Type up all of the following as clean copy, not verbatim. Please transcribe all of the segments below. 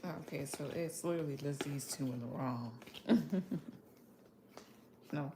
Okay, so it's literally just these two in the wrong. No.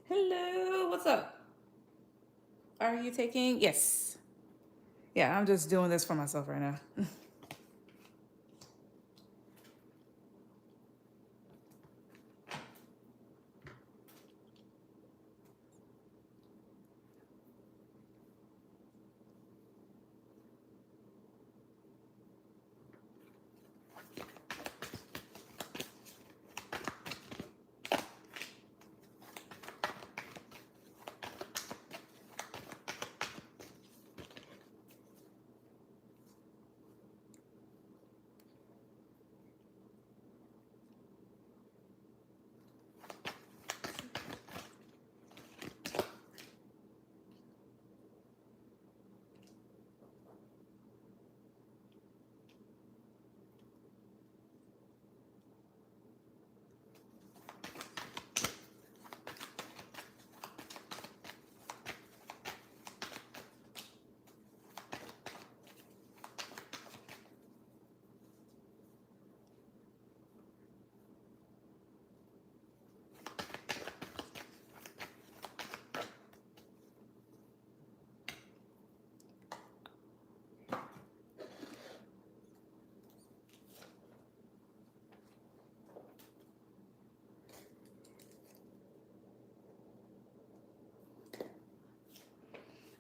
Hello, what's up? Are you taking? Yes. Yeah, I'm just doing this for myself right now.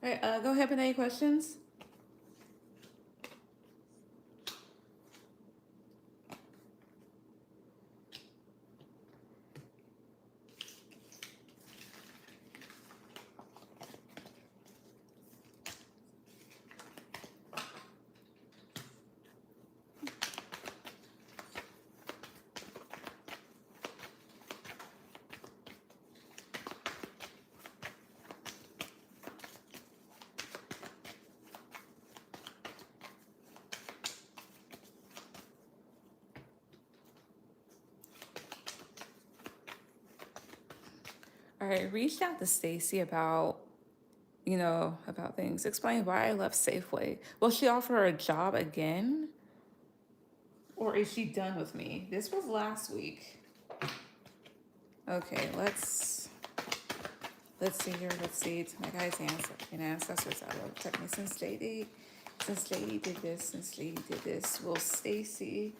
All right, go ahead and any questions. All right, reached out to Stacy about, about things. Explain why I left Safeway. Will she offer her a job again? Or is she done with me? This was last week. Okay, let's see here. Let's see. It's my guy's ancestors. I will protect me since Lady did this. Will Stacy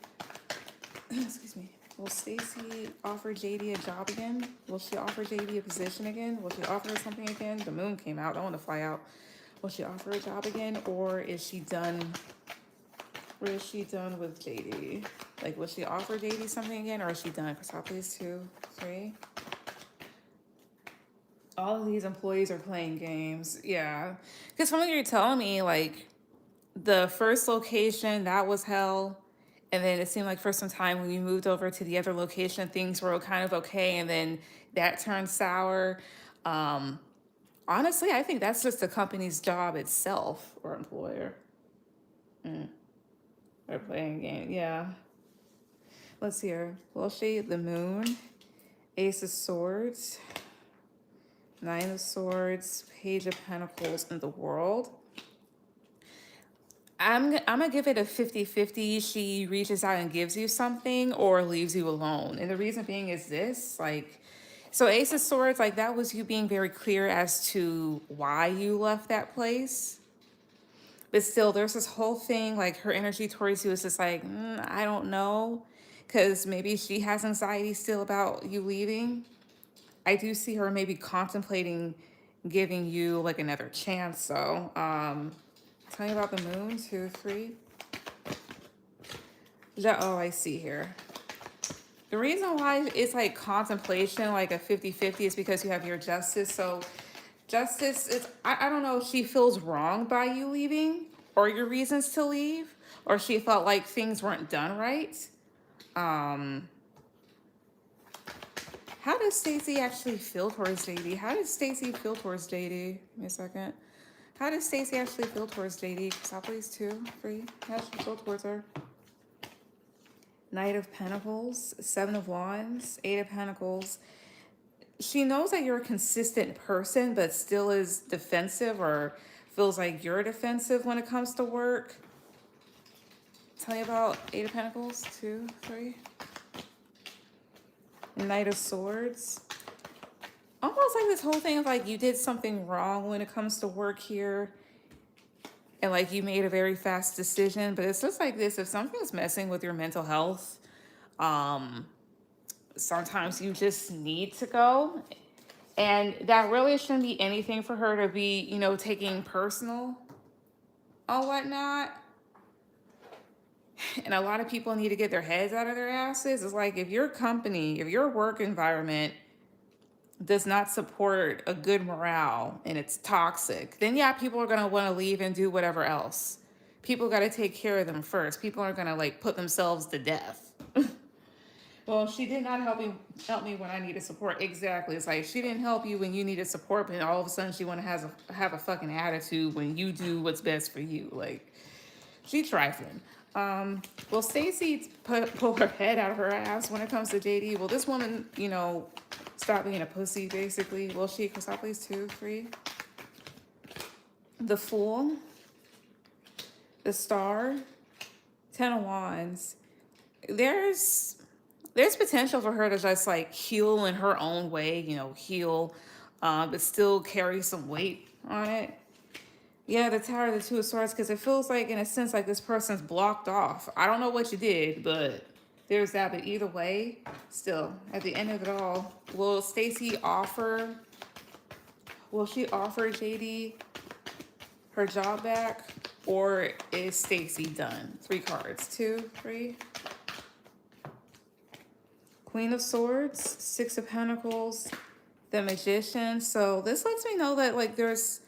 excuse me. Will Stacy offer JD a job again? Will she offer JD a position again? Will she offer her something again? The moon came out. I want to fly out. Will she offer a job again, or is she done? Or is she done with JD? Like, will she offer JD something again, or is she done? Cashapp, please, 2, 3. All of these employees are playing games. Yeah, because from what you're telling me, like the first location that was hell, and then it seemed like for some time when you moved over to the other location, things were kind of okay, and then that turned sour. Um, Honestly, I think that's just the company's job itself or employer. Mm, they're playing a game. Yeah. Let's see here. Well, she, the moon, Ace of Swords, Nine of Swords, Page of Pentacles, and the World. I'm gonna give it a 50-50. She reaches out and gives you something or leaves you alone. And the reason being is this, like, so Ace of Swords, like that was you being very clear as to why you left that place. But still, there's this whole thing, like her energy towards you is just like, I don't know. Because maybe she has anxiety still about you leaving. I do see her maybe contemplating giving you like another chance. So, tell me about the moon, 2, 3. Oh, I see here. The reason why it's like contemplation, like a 50-50, is because you have your justice. So justice is, I don't know if she feels wrong by you leaving or your reasons to leave, or she felt like things weren't done right. Um, how does Stacy actually feel towards JD? How does Stacy feel towards JD? Give me a second. How does Stacy actually feel towards JD? Stop, please, 2, 3. How does she feel towards her? Knight of Pentacles, 7 of Wands, 8 of Pentacles. She knows that you're a consistent person, but still is defensive or feels like you're defensive when it comes to work. Tell me about 8 of Pentacles, 2, 3. Knight of Swords. Almost almost like this whole thing of like you did something wrong when it comes to work here, and like you made a very fast decision. But it's just like this: if something's messing with your mental health, um, sometimes you just need to go, and that really shouldn't be anything for her to be, taking personal or whatnot. And a lot of people need to get their heads out of their asses. It's like if your company, if your work environment does not support a good morale and it's toxic, then yeah, people are gonna want to leave and do whatever else. People got to take care of them first. People aren't gonna like put themselves to death. Well, she did not help me when I needed support. Exactly. It's like she didn't help you when you needed support, but all of a sudden she want to have a fucking attitude when you do what's best for you. Like she trifling. Will Stacy pull her head out of her ass when it comes to JD? Will this woman, stop being a pussy, basically? Will she? Because I please 2, 3. The Fool. The Star. 10 of Wands. There's potential for her to just like heal in her own way, heal, but still carry some weight on it. Yeah, the Tower of the Two of Swords, because it feels like, in a sense, like this person's blocked off. I don't know what you did, but there's that. But either way, still, at the end of it all, will she offer JD her job back, or is Stacy done? 3 cards, 2, 3. Queen of Swords, 6 of Pentacles, the Magician. So this lets me know that like there is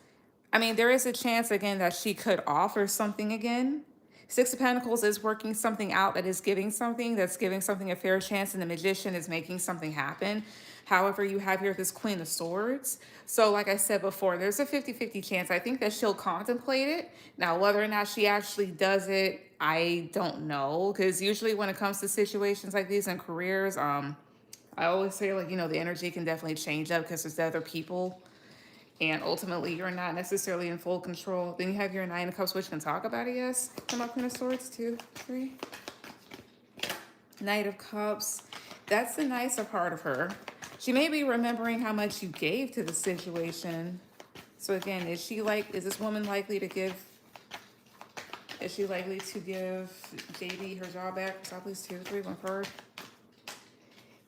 a chance again that she could offer something again. 6 of Pentacles is working something out that's giving something a fair chance, and the Magician is making something happen. However, you have here this Queen of Swords. So like I said before, there's a 50-50 chance. I think that she'll contemplate it. Now, whether or not she actually does it, I don't know. Because usually when it comes to situations like these in careers, I always say like, the energy can definitely change up because there's other people. And ultimately, you're not necessarily in full control. Then you have your 9 of Cups, which can talk about it, yes. Come up, Queen of Swords, 2, 3. Knight of Cups. That's the nicer part of her. She may be remembering how much you gave to the situation. So again, is this woman likely to give JD her job back? So please 2, 3, 1 card.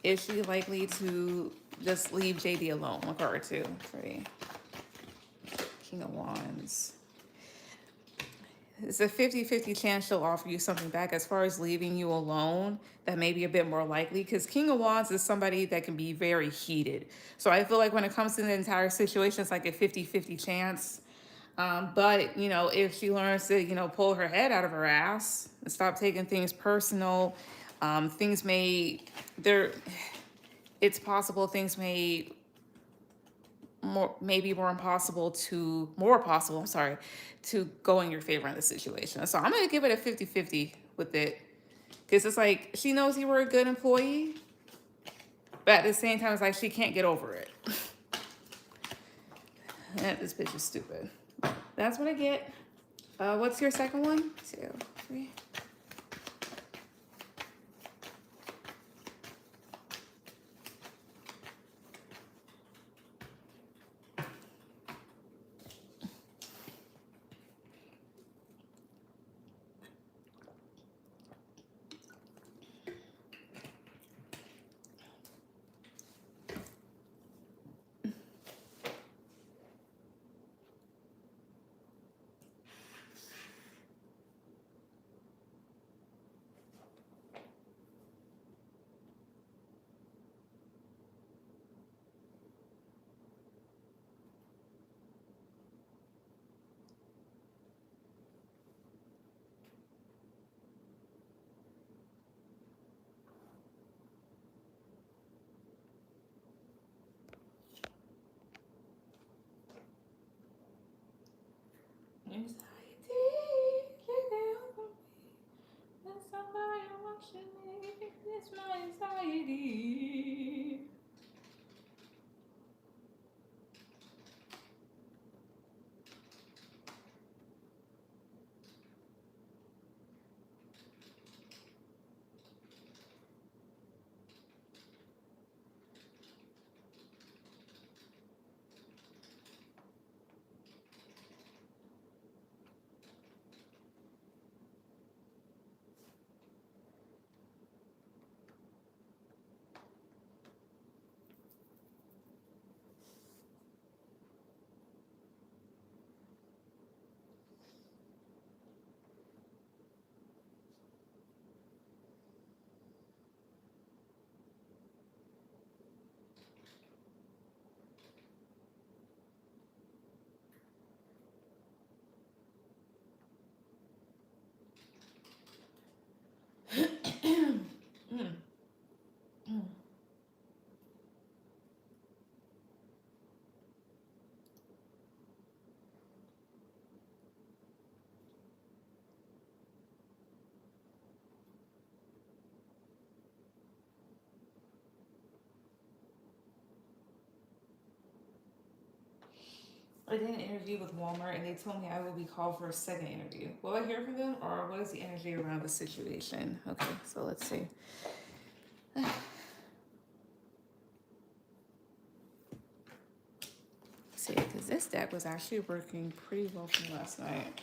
Is she likely to just leave JD alone? 1 card, 2, 3. King of Wands. It's a 50-50 chance she'll offer you something back. As far as leaving you alone, that may be a bit more likely, because King of Wands is somebody that can be very heated. So I feel like when it comes to the entire situation, it's like a 50-50 chance. But, if she learns to, pull her head out of her ass and stop taking things personal, it's possible things may more possible to go in your favor in the situation. So I'm going to give it a 50-50 with it, because it's like she knows you were a good employee, but at the same time it's like she can't get over it. This bitch is stupid. That's what I get. What's your second one? 2, 3. I did an interview with Walmart and they told me I will be called for a second interview. Will I hear from them or what is the energy around the situation? Okay, so let's see. See, because this deck was actually working pretty well from last night.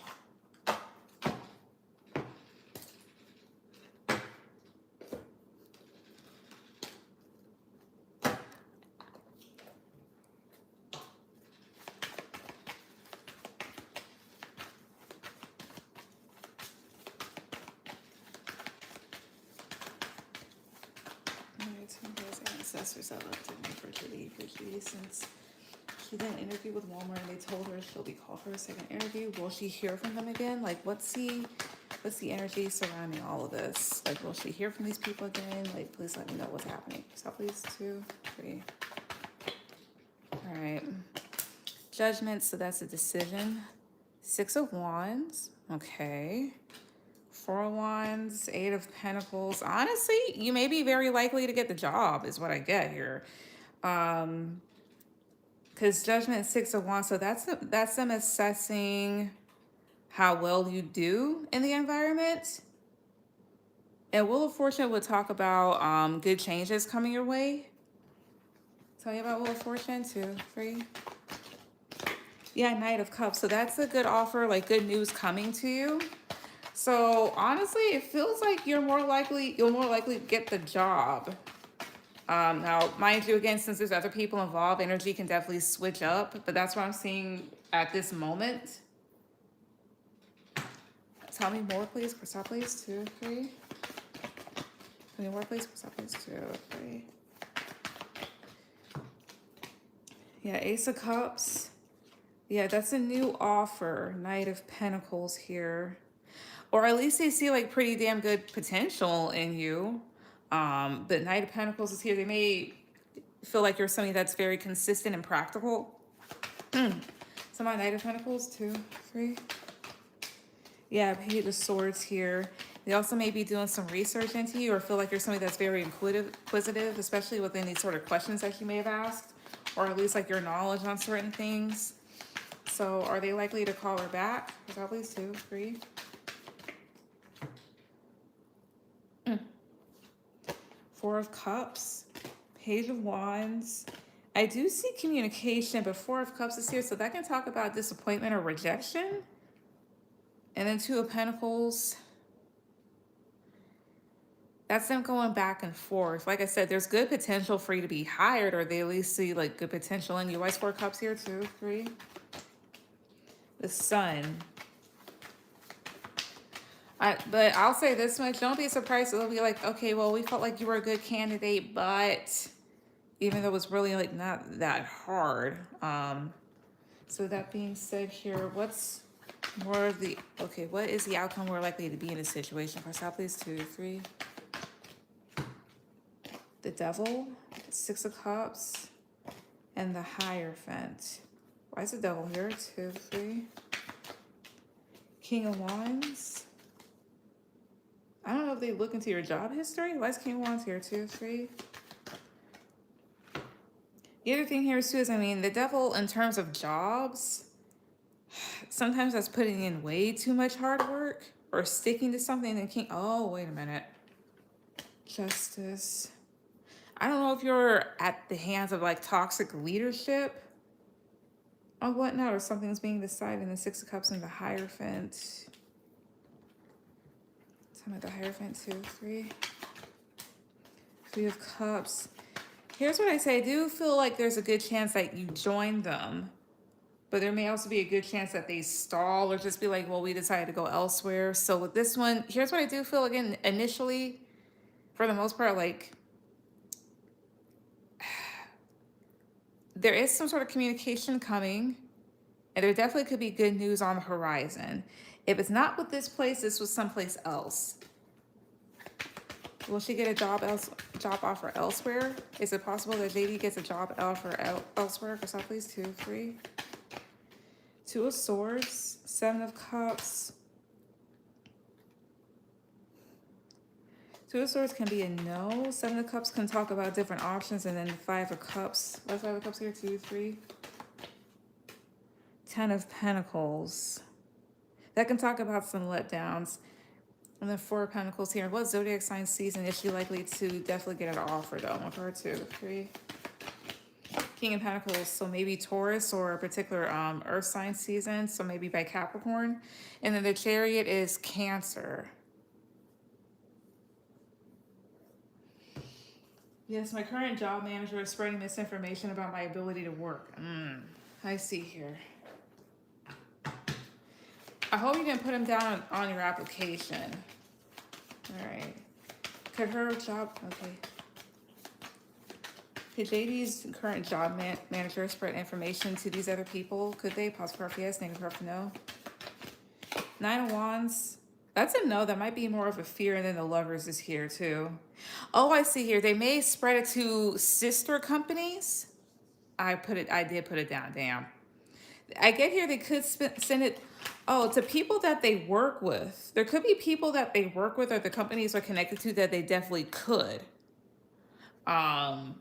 Ancestors, I love to for Judy, since she did an interview with Walmart and they told her she'll be called for a second interview. Will she hear from them again? Like, what's the energy surrounding all of this? Like, will she hear from these people again? Like, please let me know what's happening. So please, 2, 3. All right. Judgment, so that's a decision. 6 of Wands, okay. 4 of Wands, 8 of Pentacles. Honestly, you may be very likely to get the job is what I get here. Because Judgment, 6 of Wands, so that's them assessing how well you do in the environment. And Wheel of Fortune would talk about good changes coming your way. Tell you about Wheel of Fortune, 2, 3. Yeah, Knight of Cups. So that's a good offer, like good news coming to you. So honestly, it feels like you'll more likely get the job. Now, mind you, again, since there's other people involved, energy can definitely switch up, but that's what I'm seeing at this moment. Tell me more, please. Crystal, please. 2, 3. Tell me more, please. Crystal, please. 2, 3. Yeah, Ace of Cups. Yeah, that's a new offer. Knight of Pentacles here. Or at least they see like pretty damn good potential in you. The Knight of Pentacles is here. They may feel like you're somebody that's very consistent and practical. So my Knight of Pentacles, 2, 3. Yeah, Page of Swords here. They also may be doing some research into you or feel like you're somebody that's very inquisitive, especially with any sort of questions that you may have asked, or at least like your knowledge on certain things. So are they likely to call her back? Probably 2, 3. 4 of Cups, Page of Wands. I do see communication, but 4 of Cups is here, so that can talk about disappointment or rejection. And then 2 of Pentacles. That's them going back and forth. Like I said, there's good potential for you to be hired, or they at least see like good potential in you. Why is 4 Cups here? 2, 3. The Sun. But I'll say this much, don't be surprised. It'll be like, okay, well, we felt like you were a good candidate, but even though it was really like not that hard. So that being said here, what's more of the, okay, what is the outcome we're likely to be in this situation? For South, please, 2, 3. The Devil, 6 of Cups, and the Hierophant. Why is the Devil here? 2, 3. King of Wands. I don't know if they look into your job history. Why is King of Wands here? 2, 3. The other thing here too is, I mean, the Devil in terms of jobs, sometimes that's putting in way too much hard work or sticking to something. And King, oh, wait a minute. Justice. I don't know if you're at the hands of like toxic leadership or whatnot, or something's being decided in the 6 of Cups and the Hierophant. Some of the Hierophant, 2, 3. 3 of Cups. Here's what I say. I do feel like there's a good chance that you join them, but there may also be a good chance that they stall or just be like, well, we decided to go elsewhere. So with this one, here's what I do feel, again, initially, for the most part, like, there is some sort of communication coming, and there definitely could be good news on the horizon. If it's not with this place, this was someplace else. Will she get a job offer elsewhere? Is it possible that JD gets a job offer elsewhere? For some, please, 2, 3. 2 of Swords, 7 of Cups. 2 of Swords can be a no. 7 of Cups can talk about different options, and then 5 of Cups. What's 5 of Cups here? 2, 3. Ten of Pentacles. That can talk about some letdowns. And then Four of Pentacles here. What zodiac sign season is she likely to definitely get an offer though? One card, two, three. King of Pentacles, so maybe Taurus or a particular earth sign season, so maybe by Capricorn. And then the Chariot is Cancer. Yes, my current job manager is spreading misinformation about my ability to work. I see here. I hope you didn't put him down on your application. All right. Could her job, okay. Could JD's current job manager spread information to these other people? Could they? Positive proof yes, negative proof no. Nine of Wands. That's a no. That might be more of a fear, and then the Lovers is here too. Oh, I see here. They may spread it to sister companies. I did put it down. Damn. I get here. They could send it. Oh, to people that they work with. There could be people that they work with or the companies are connected to that they definitely could. And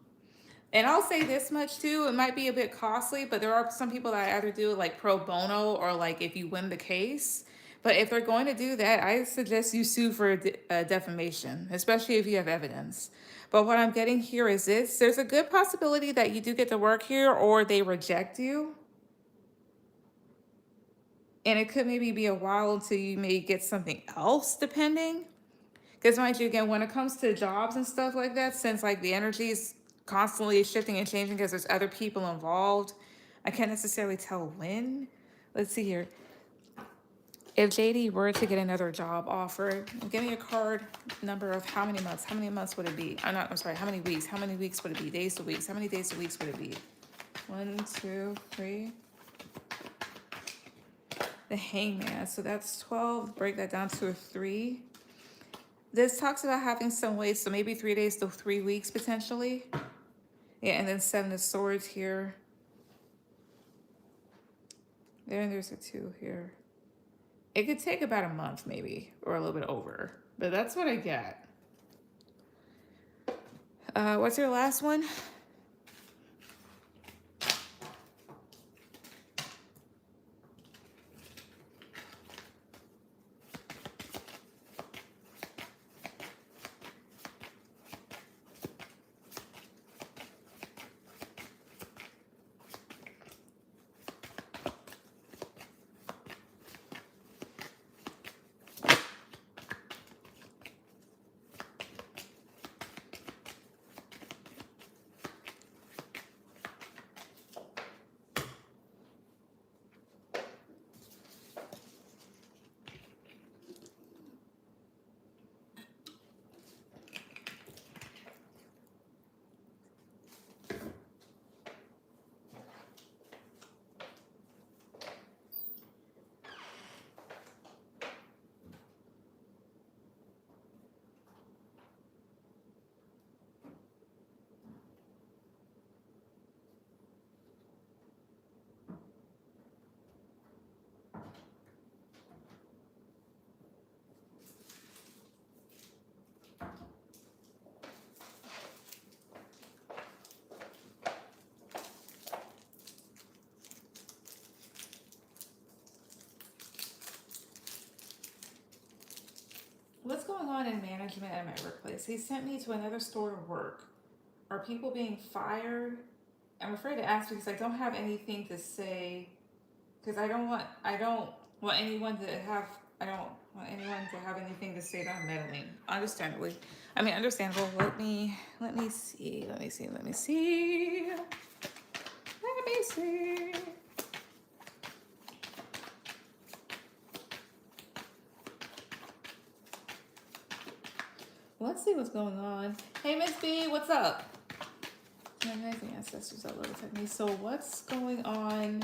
I'll say this much too, it might be a bit costly, but there are some people that either do it like pro bono or like if you win the case. But if they're going to do that, I suggest you sue for defamation, especially if you have evidence. But what I'm getting here is this. There's a good possibility that you do get to work here or they reject you. And it could maybe be a while until you may get something else depending. Because mind you, again, when it comes to jobs and stuff like that, since like the energy is constantly shifting and changing because there's other people involved, I can't necessarily tell when. Let's see here. If JD were to get another job offer, give me a card number of how many months? How many months would it be? I'm sorry, how many weeks? How many weeks would it be? Days to weeks? How many days to weeks would it be? 1, 2, 3. The Hangman. So that's 12. Break that down to a 3. This talks about having some ways, so maybe 3 days to 3 weeks potentially. Yeah, and then 7 of Swords here. There's a 2 here. It could take about a month maybe, or a little bit over. But that's what I get. What's your last one? What's going on in management at my workplace? He sent me to another store to work. Are people being fired? I'm afraid to ask because I don't have anything to say. Because I don't want anyone to have anything to say that I'm meddling. Understandably. I mean understandable. Let me see. Let's see what's going on. Hey, Miss B, what's up? My amazing ancestors are little me. So what's going on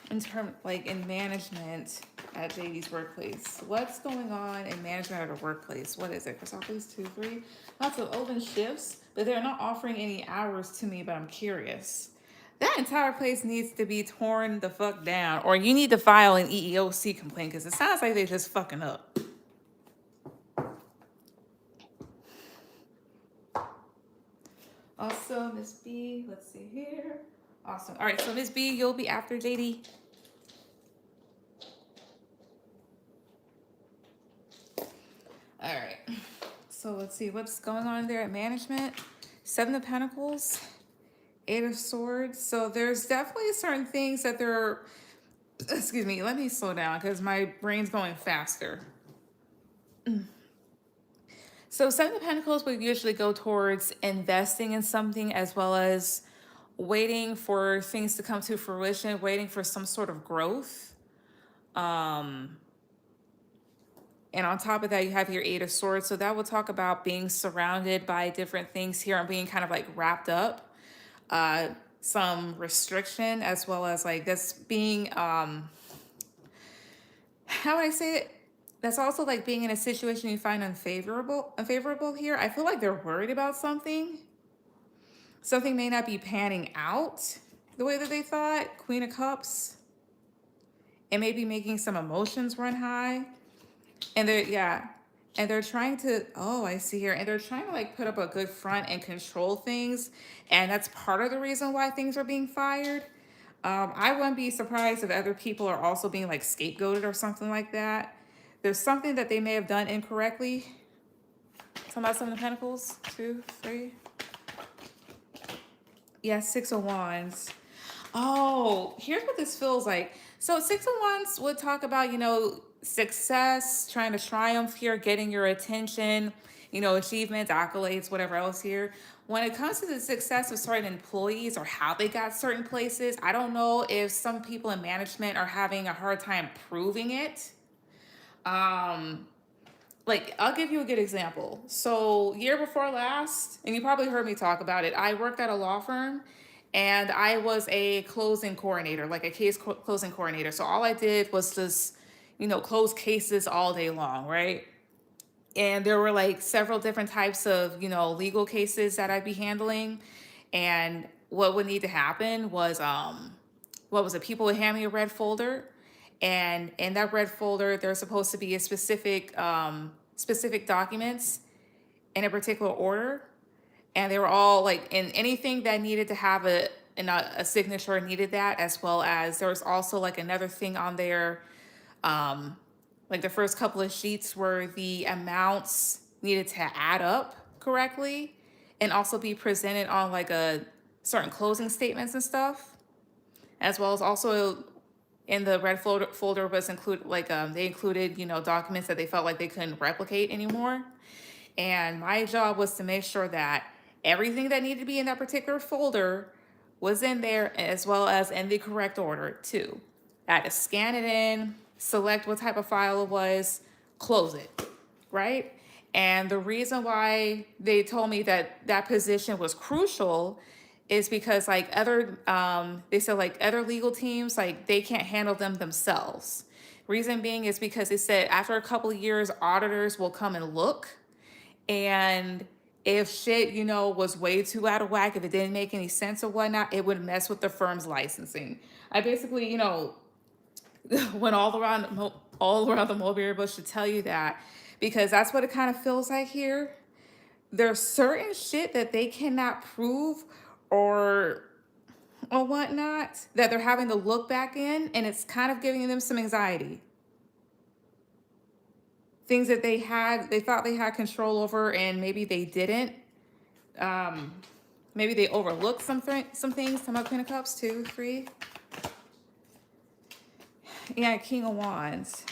in management at JD's workplace? What's going on in management at a workplace? What is it? Chrysopolis 2, 3. Lots of open shifts, but they're not offering any hours to me, but I'm curious. That entire place needs to be torn the fuck down, or you need to file an EEOC complaint because it sounds like they're just fucking up. Also, Miss B, let's see here. Awesome. All right, so Miss B, you'll be after JD. All right. So let's see what's going on there at management. Seven of Pentacles, Eight of Swords. So there's definitely certain things that they're, excuse me, let me slow down because my brain's going faster. So Seven of Pentacles would usually go towards investing in something as well as waiting for things to come to fruition, waiting for some sort of growth. And on top of that, you have your Eight of Swords. So that will talk about being surrounded by different things here and being kind of like wrapped up. Some restriction as well as like this being, how would I say it? That's also like being in a situation you find unfavorable here. I feel like they're worried about something. Something may not be panning out the way that they thought. Queen of Cups. It may be making some emotions run high. And they're trying to, oh, I see here. And they're trying to like put up a good front and control things. And that's part of the reason why things are being fired. I wouldn't be surprised if other people are also being like scapegoated or something like that. There's something that they may have done incorrectly. Talking about Seven of Pentacles, 2, 3. Yeah, Six of Wands. Oh, here's what this feels like. So Six of Wands would talk about, success, trying to triumph here, getting your attention, achievements, accolades, whatever else here. When it comes to the success of certain employees or how they got certain places, I don't know if some people in management are having a hard time proving it. Like, I'll give you a good example. So year before last, and you probably heard me talk about it, I worked at a law firm and I was a closing coordinator, like a closing coordinator. So all I did was just, close cases all day long, right? And there were like several different types of, legal cases that I'd be handling. And what would need to happen was, what was it? People would hand me a red folder, and in that red folder, there's supposed to be a specific documents in a particular order, and they were all like in anything that needed to have a signature needed that, as well as there was also like another thing on there, like the first couple of sheets where the amounts needed to add up correctly and also be presented on like a certain closing statements and stuff, as well as also in the red folder was include like they included documents that they felt like they couldn't replicate anymore. And my job was to make sure that everything that needed to be in that particular folder was in there, as well as in the correct order too. I had to scan it in, select what type of file it was, close it, right? And the reason why they told me that that position was crucial is because like they said like other legal teams, like they can't handle them themselves. Reason being is because they said after a couple of years, auditors will come and look, and if shit, was way too out of whack, if it didn't make any sense or whatnot, it would mess with the firm's licensing. I basically, went all around the mulberry bush to tell you that, because that's what it kind of feels like here. There's certain shit that they cannot prove or whatnot that they're having to look back in, and it's kind of giving them some anxiety. Things that they thought they had control over, and maybe they didn't. Maybe they overlooked some things. Some of Queen of Cups, 2, 3. Yeah, King of Wands.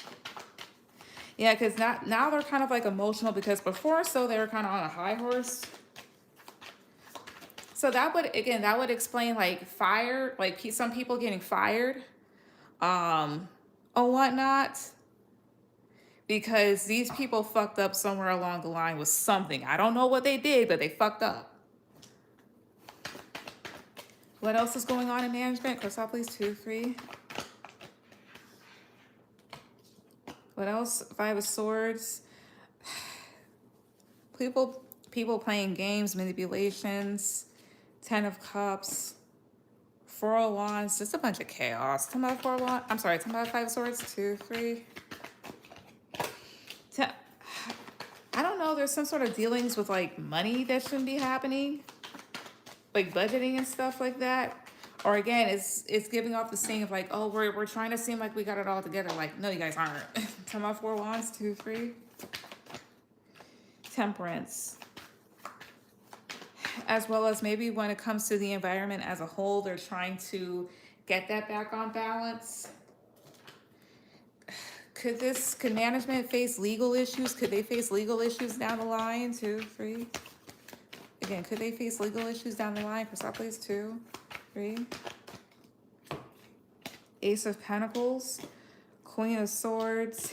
Yeah, because now they're kind of like emotional, because before, so they were kind of on a high horse. So that would explain like fire, like some people getting fired, or whatnot, because these people fucked up somewhere along the line with something. I don't know what they did, but they fucked up. What else is going on in management? Cashapp, please, 2, 3. What else? 5 of Swords. People playing games, manipulations. 10 of Cups. 4 of Wands. Just a bunch of chaos. Talking about 4 of Wands. I'm sorry. Talking about 5 of Swords. 2, 3. I don't know. There's some sort of dealings with like money that shouldn't be happening, like budgeting and stuff like that. Or again, it's giving off the scene of like, oh, we're trying to seem like we got it all together. Like, no, you guys aren't. Ten off 4 wands, 2, 3. Temperance. As well as maybe when it comes to the environment as a whole, they're trying to get that back on balance. Could management face legal issues? Could they face legal issues down the line? 2, 3. Again, could they face legal issues down the line? For some place, 2, 3. Ace of Pentacles, Queen of Swords,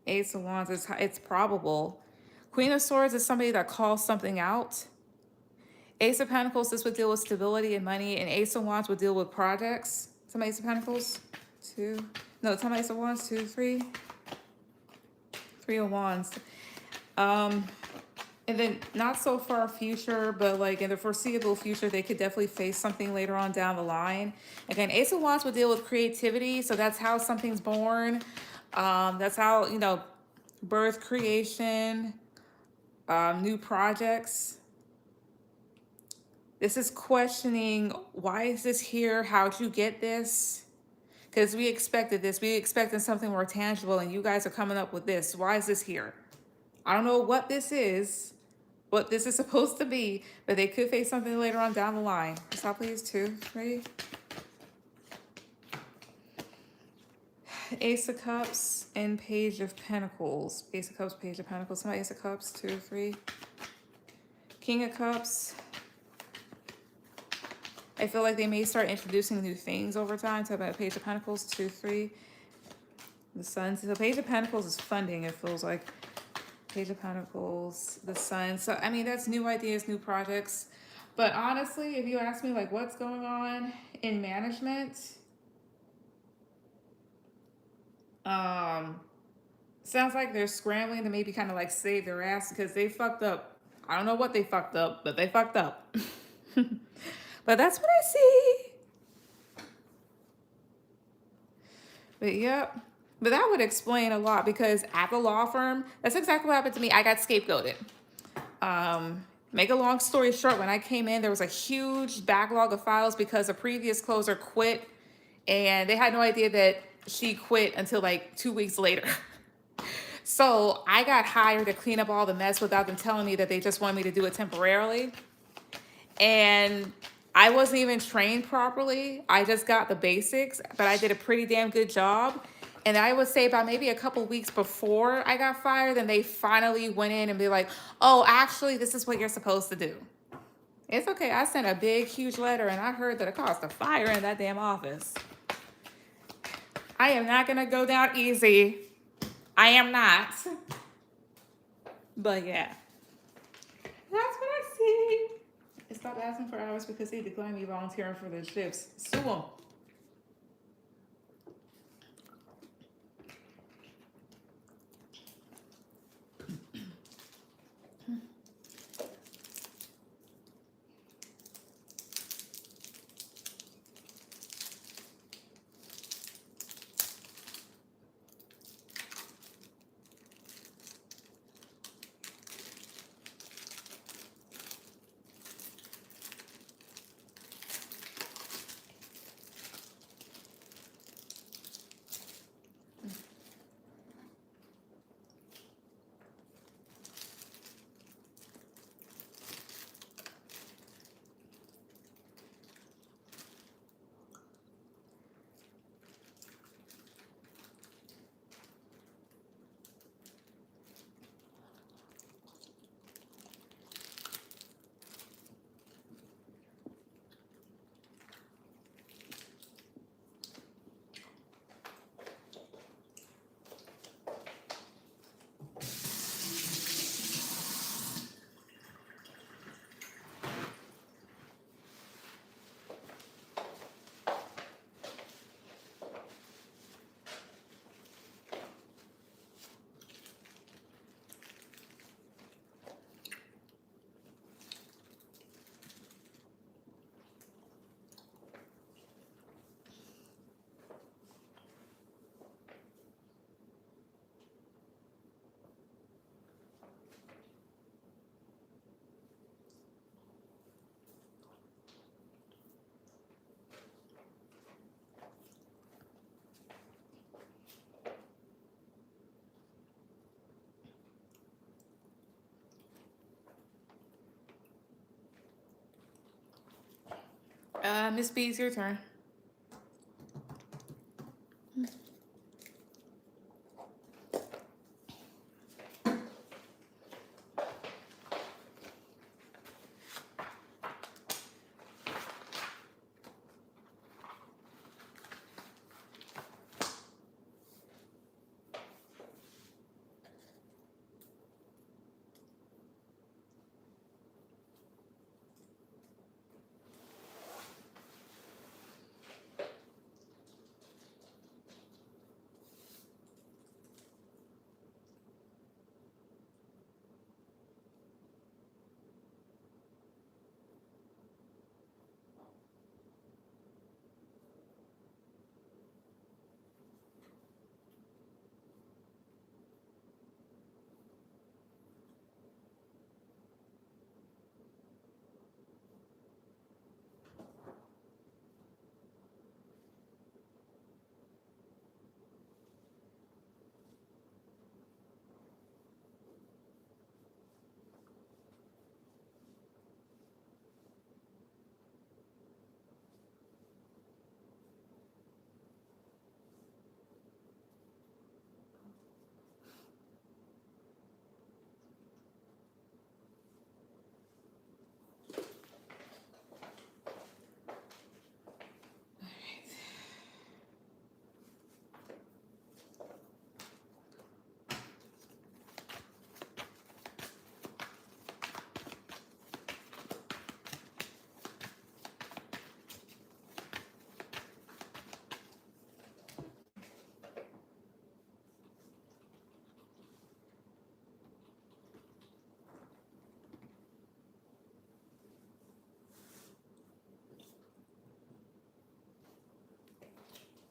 Ace of Wands. It's probable. Queen of Swords is somebody that calls something out. Ace of Pentacles, this would deal with stability and money, and Ace of Wands would deal with projects. Some Ace of Pentacles, 2. No, some Ace of Wands, 2, 3. 3 of Wands. And then not so far future, but like in the foreseeable future, they could definitely face something later on down the line. Again, Ace of Wands would deal with creativity, so that's how something's born. That's how, you know, birth, creation, new projects. This is questioning, why is this here? How'd you get this? Because we expected this. We expected something more tangible, and you guys are coming up with this. Why is this here? I don't know what this is, what this is supposed to be, but they could face something later on down the line. Stop, please. 2, 3. Ace of Cups and Page of Pentacles. Ace of Cups, Page of Pentacles. Some Ace of Cups, 2, 3. King of Cups. I feel like they may start introducing new things over time. Talk about Page of Pentacles, 2, 3. The Sun. So Page of Pentacles is funding, it feels like. Page of Pentacles, the Sun. So, I mean, that's new ideas, new projects. But honestly, if you ask me, like, what's going on in management, sounds like they're scrambling to maybe kind of like save their ass because they fucked up. I don't know what they fucked up, but they fucked up. But that's what I see. But yep. But that would explain a lot because at the law firm, that's exactly what happened to me. I got scapegoated. Make a long story short, when I came in, there was a huge backlog of files because a previous closer quit, and they had no idea that she quit until like 2 weeks later. So I got hired to clean up all the mess without them telling me that they just wanted me to do it temporarily. And I wasn't even trained properly. I just got the basics, but I did a pretty damn good job. And I would say about maybe a couple weeks before I got fired, then they finally went in and be like, oh, actually, this is what you're supposed to do. It's okay. I sent a big, huge letter, and I heard that it cost a fire in that damn office. I am not going to go down easy. I am not. But yeah. That's what I see. Stop asking for hours because they declined me volunteering for their shifts. Sue them. Miss B, it's your turn.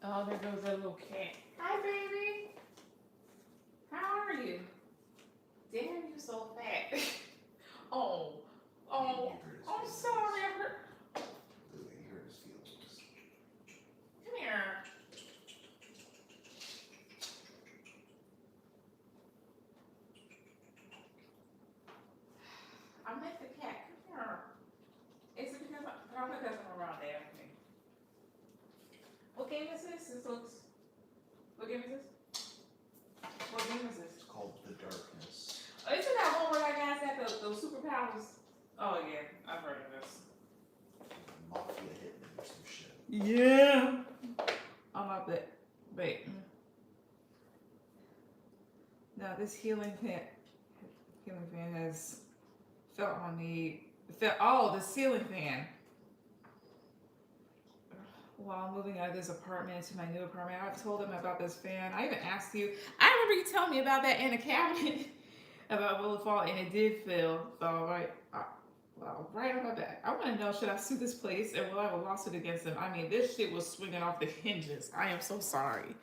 Oh, there goes that little cat. Hi, baby. How are you? Damn, you so fat. Oh, oh, I'm sorry. I hurt. He hurt his feelings. Come here. I met the cat. Come here. Is it because probably because I'm around there? Okay. What game is this? This looks. What game is this? What game is this? It's called The Darkness. Oh, isn't that one where that guy's got those superpowers? Oh yeah, I've heard of this. Mafia hitman or some shit. Yeah. I'm up there. Wait. Now this healing fan has felt on me. The ceiling fan. While moving out of this apartment to my new apartment, I've told him about this fan. I even asked you. I remember you telling me about that in a cabinet about will it fall, and it did fall right. Well, right on my back. I want to know, should I sue this place and will I have a lawsuit against them? I mean, this shit was swinging off the hinges. I am so sorry.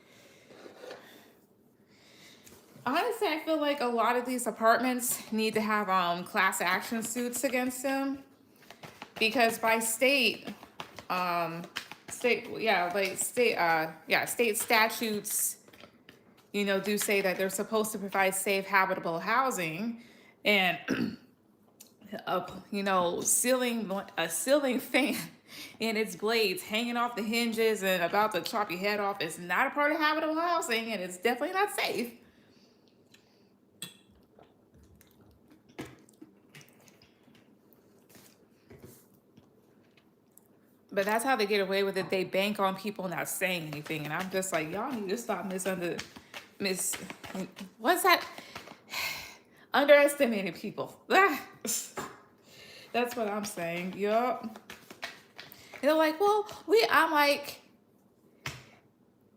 Honestly, I feel like a lot of these apartments need to have class action suits against them because by state state statutes, do say that they're supposed to provide safe, habitable housing, and a ceiling fan and its blades hanging off the hinges and about to chop your head off is not a part of habitable housing, and it's definitely not safe. But that's how they get away with it. They bank on people not saying anything, and I'm just like, y'all need to stop what's that? Underestimating people. That's what I'm saying. Yup. They're like, well, I'm like,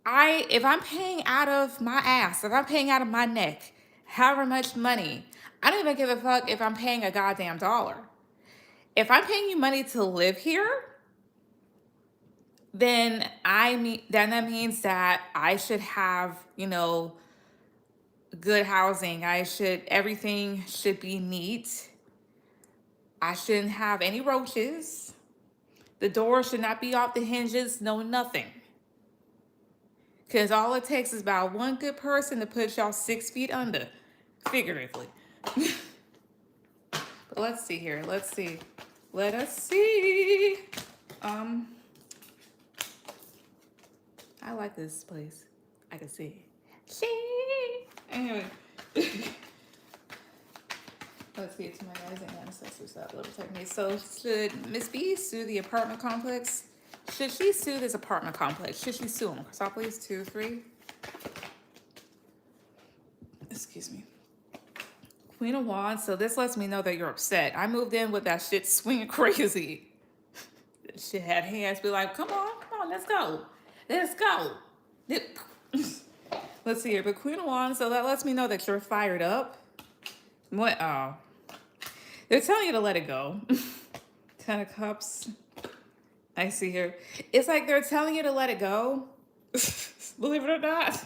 if I'm paying out of my ass, if I'm paying out of my neck, however much money, I don't even give a fuck if I'm paying a goddamn dollar. If I'm paying you money to live here, then that means that I should have, good housing. Everything should be neat. I shouldn't have any roaches. The door should not be off the hinges, no nothing. Because all it takes is about one good person to put y'all 6 feet under, figuratively. But let's see here. Let us see. Um, I like this place. I can see. See. Anyway, let's get to my guys and ancestors. That little technique. So, should Miss B sue the apartment complex? Should she sue this apartment complex? Should she sue them? Stop, please. 2, 3. Excuse me. Queen of Wands. So this lets me know that you're upset. I moved in with that shit swinging crazy. Shit had hands. Be like, come on, let's go, let's go. Let's see here. But Queen of Wands. So that lets me know that you're fired up. What? Oh, they're telling you to let it go. 10 of Cups. I see here. It's like they're telling you to let it go. Believe it or not.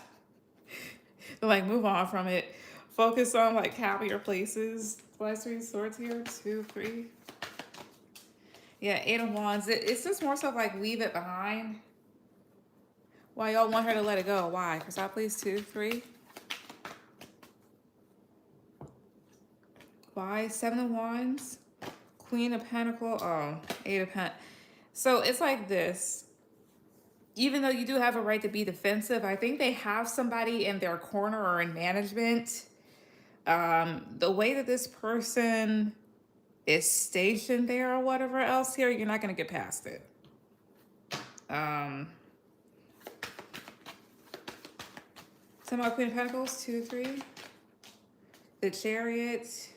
They're like, move on from it. Focus on like happier places. Last 3 swords here. 2, 3. Yeah, 8 of Wands. It's just more so like leave it behind. Why y'all want her to let it go? Why? Because I please 2, 3. Why? 7 of Wands. Queen of Pentacle. Oh, 8 of Pentacles. So it's like this. Even though you do have a right to be defensive, I think they have somebody in their corner or in management. The way that this person is stationed there or whatever else here, you're not going to get past it. Some more Queen of Pentacles, 2, 3. The Chariot.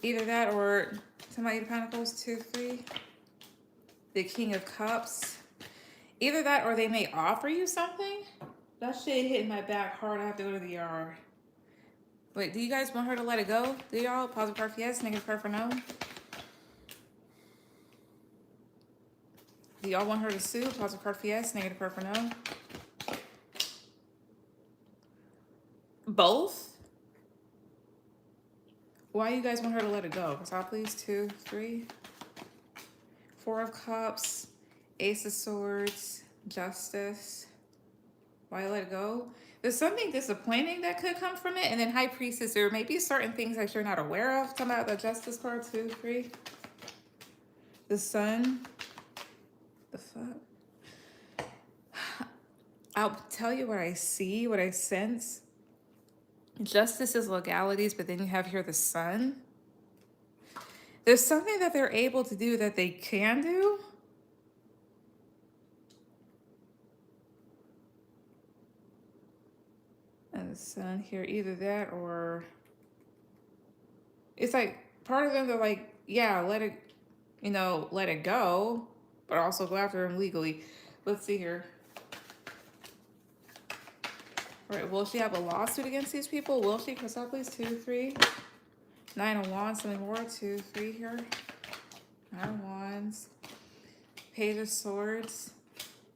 Either that or some Eight of Pentacles, 2, 3. The King of Cups. Either that or they may offer you something. That shit hitting my back hard. I have to go to the yard. Wait, do you guys want her to let it go? Do y'all? Positive part for yes, negative part for no. Do y'all want her to sue? Positive part for yes, negative part for no. Both? Why you guys want her to let it go? Top please, 2, 3. 4 of Cups, Ace of Swords, Justice. Why let it go? There's something disappointing that could come from it. And then High Priestess, there may be certain things that you're not aware of. Talking about the Justice card, 2, 3. The Sun. The fuck? I'll tell you what I see, what I sense. Justice is legalities, but then you have here the Sun. There's something that they're able to do that they can do. And the Sun here, either that or it's like part of them, they're like, yeah, let it, let it go, but also go after him legally. Let's see here. All right, will she have a lawsuit against these people? Will she? Press up, please. 2, 3. 9 of Wands, something more. 2, 3 here. 9 of Wands. Page of Swords.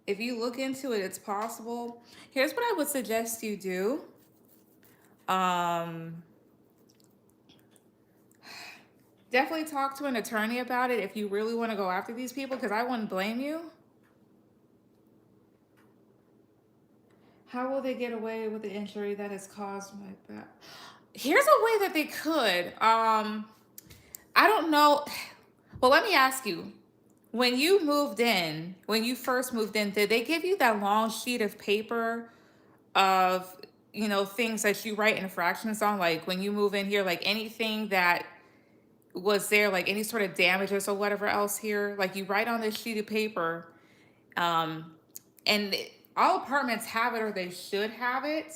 If you look into it, it's possible. Here's what I would suggest you do. Definitely talk to an attorney about it if you really want to go after these people, because I wouldn't blame you. How will they get away with the injury that has caused my back? Here's a way that they could. I don't know. Well, let me ask you. When you first moved in, did they give you that long sheet of paper of, things that you write infractions on? Like when you move in here, like anything that was there, like any sort of damages or whatever else here, like you write on this sheet of paper, and all apartments have it, or they should have it.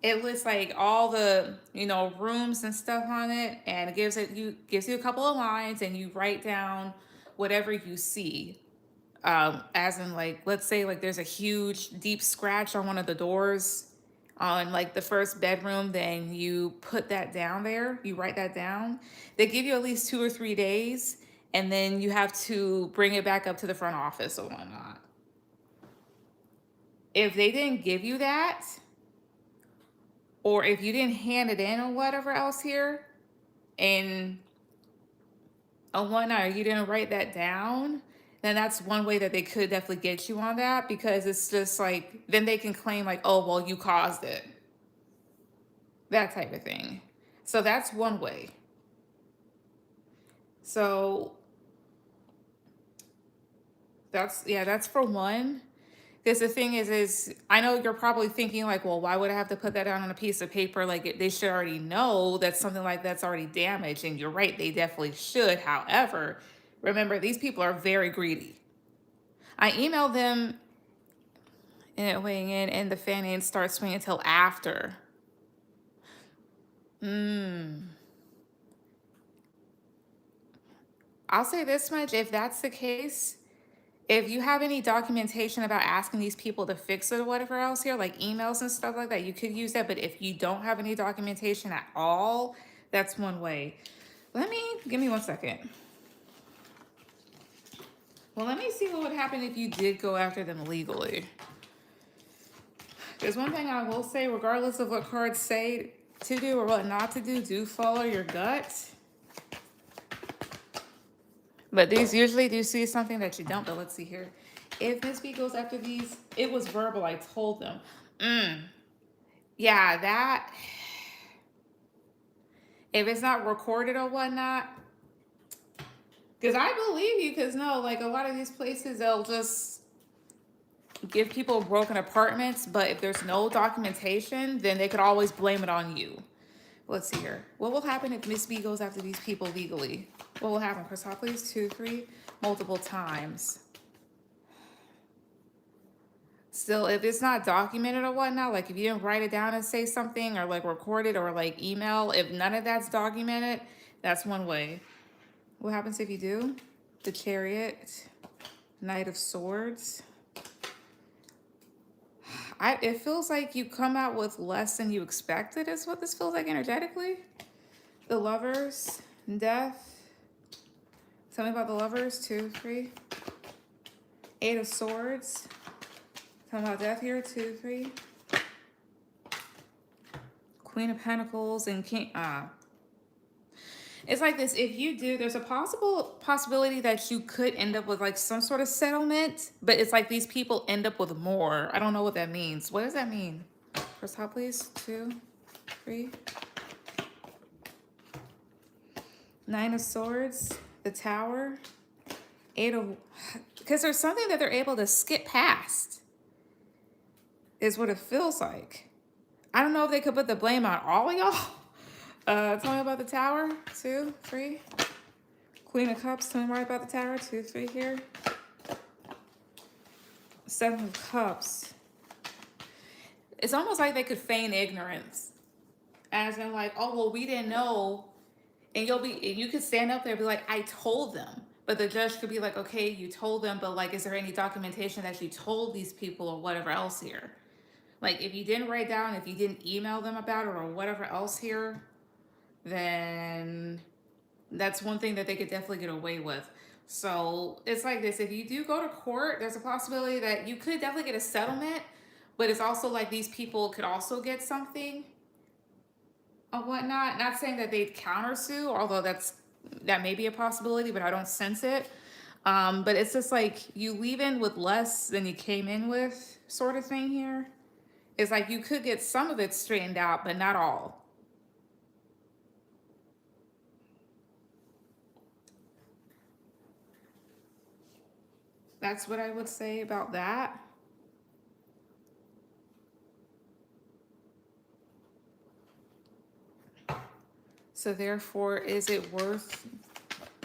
It lists like all the rooms and stuff on it, and it gives you a couple of lines, and you write down whatever you see. As in, like, let's say like there's a huge deep scratch on one of the doors on like the first bedroom, then you put that down there, you write that down. They give you at least 2 or 3 days, and then you have to bring it back up to the front office or whatnot. If they didn't give you that, or if you didn't hand it in or whatever else here, and whatnot, or you didn't write that down, then that's one way that they could definitely get you on that, because it's just like, then they can claim like, oh, well, you caused it. That type of thing. So that's one way. So That's for one. Because the thing is I know you're probably thinking like, well, why would I have to put that down on a piece of paper? Like they should already know that something like that's already damaged. And you're right, they definitely should. However, remember these people are very greedy. I emailed them and it weighing in, and the fan ain't start swinging until after. I'll say this much: if that's the case, if you have any documentation about asking these people to fix it or whatever else here, like emails and stuff like that, you could use that. But if you don't have any documentation at all, that's one way. Give me 1 second. Well, let me see what would happen if you did go after them legally. There's one thing I will say, regardless of what cards say to do or what not to do follow your gut. But these usually do see something that you don't. But let's see here. If Miss B goes after these, it was verbal. I told them. Yeah, that. If it's not recorded or whatnot, because I believe you. Because no, like a lot of these places, they'll just give people broken apartments. But if there's no documentation, then they could always blame it on you. Let's see here. What will happen if Miss B goes after these people legally? What will happen? Press hot, please. 2, 3, multiple times. Still, if it's not documented or whatnot, like if you didn't write it down and say something or like record it or like email, if none of that's documented, that's one way. What happens if you do? The Chariot, Knight of Swords. It feels like you come out with less than you expected is what this feels like energetically. The Lovers, Death. Tell me about the Lovers, 2, 3. 8 of Swords. Tell me about Death here, 2, 3. Queen of Pentacles and King. It's like this. If you do, there's a possibility that you could end up with like some sort of settlement, but it's like these people end up with more. I don't know what that means. What does that mean? First top, please. 2, 3. 9 of Swords, the Tower, 8 of... Because there's something that they're able to skip past, is what it feels like. I don't know if they could put the blame on all of y'all. Tell me about the Tower, 2, 3. Queen of Cups, tell me right about the Tower, 2, 3 here. 7 of Cups. It's almost like they could feign ignorance. As in like, oh, well, we didn't know. And you could stand up there and be like, I told them. But the judge could be like, okay, you told them, but like, is there any documentation that you told these people or whatever else here? Like, if you didn't write down, if you didn't email them about it or whatever else here, then that's one thing that they could definitely get away with. So it's like this. If you do go to court, there's a possibility that you could definitely get a settlement, but it's also like these people could also get something or whatnot. Not saying that they'd countersue, although that may be a possibility, but I don't sense it. But it's just like you leave in with less than you came in with, sort of thing here. It's like you could get some of it straightened out, but not all. That's what I would say about that. So therefore, is it worth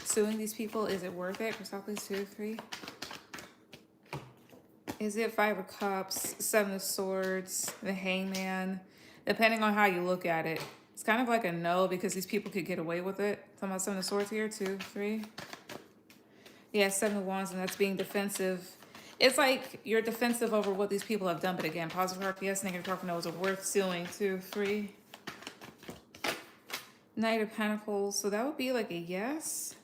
suing these people? Is it worth it? Chrysopolis, 2, 3. Is it 5 of Cups, 7 of Swords, the Hangman? Depending on how you look at it. It's kind of like a no because these people could get away with it. Talking about 7 of Swords here, 2, 3. Yeah, 7 of Wands, and that's being defensive. It's like you're defensive over what these people have done, but again, positive card for yes, negative card for no. Is it worth suing? 2, 3. Knight of Pentacles, so that would be like a yes.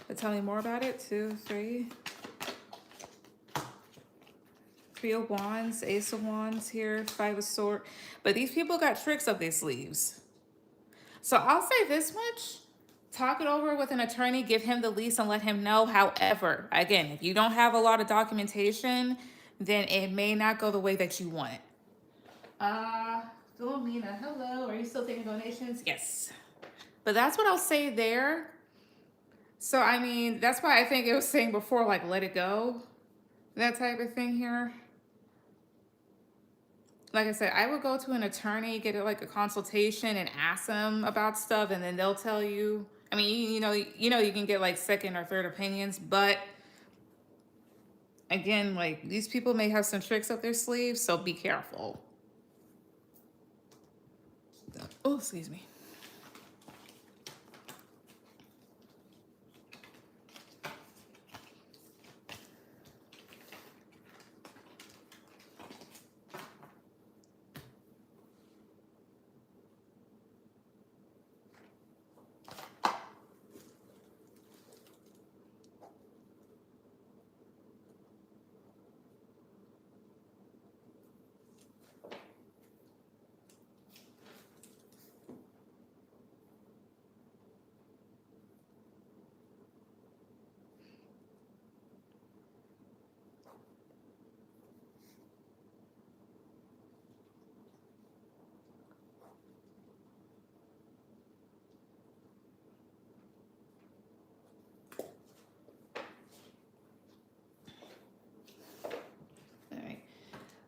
But tell me more about it. 2, 3. 3 of Wands, Ace of Wands here, 5 of Swords. But these people got tricks up their sleeves. So I'll say this much. Talk it over with an attorney, give him the lease and let him know. However, again, if you don't have a lot of documentation, then it may not go the way that you want it. Philomena, hello. Are you still taking donations? Yes. But that's what I'll say there. So I mean, that's why I think it was saying before, like let it go, that type of thing here. Like I said, I would go to an attorney, get it like a consultation, and ask them about stuff, and then they'll tell you. I mean, you can get like second or third opinions, but again, like these people may have some tricks up their sleeves, so be careful. Oh, excuse me.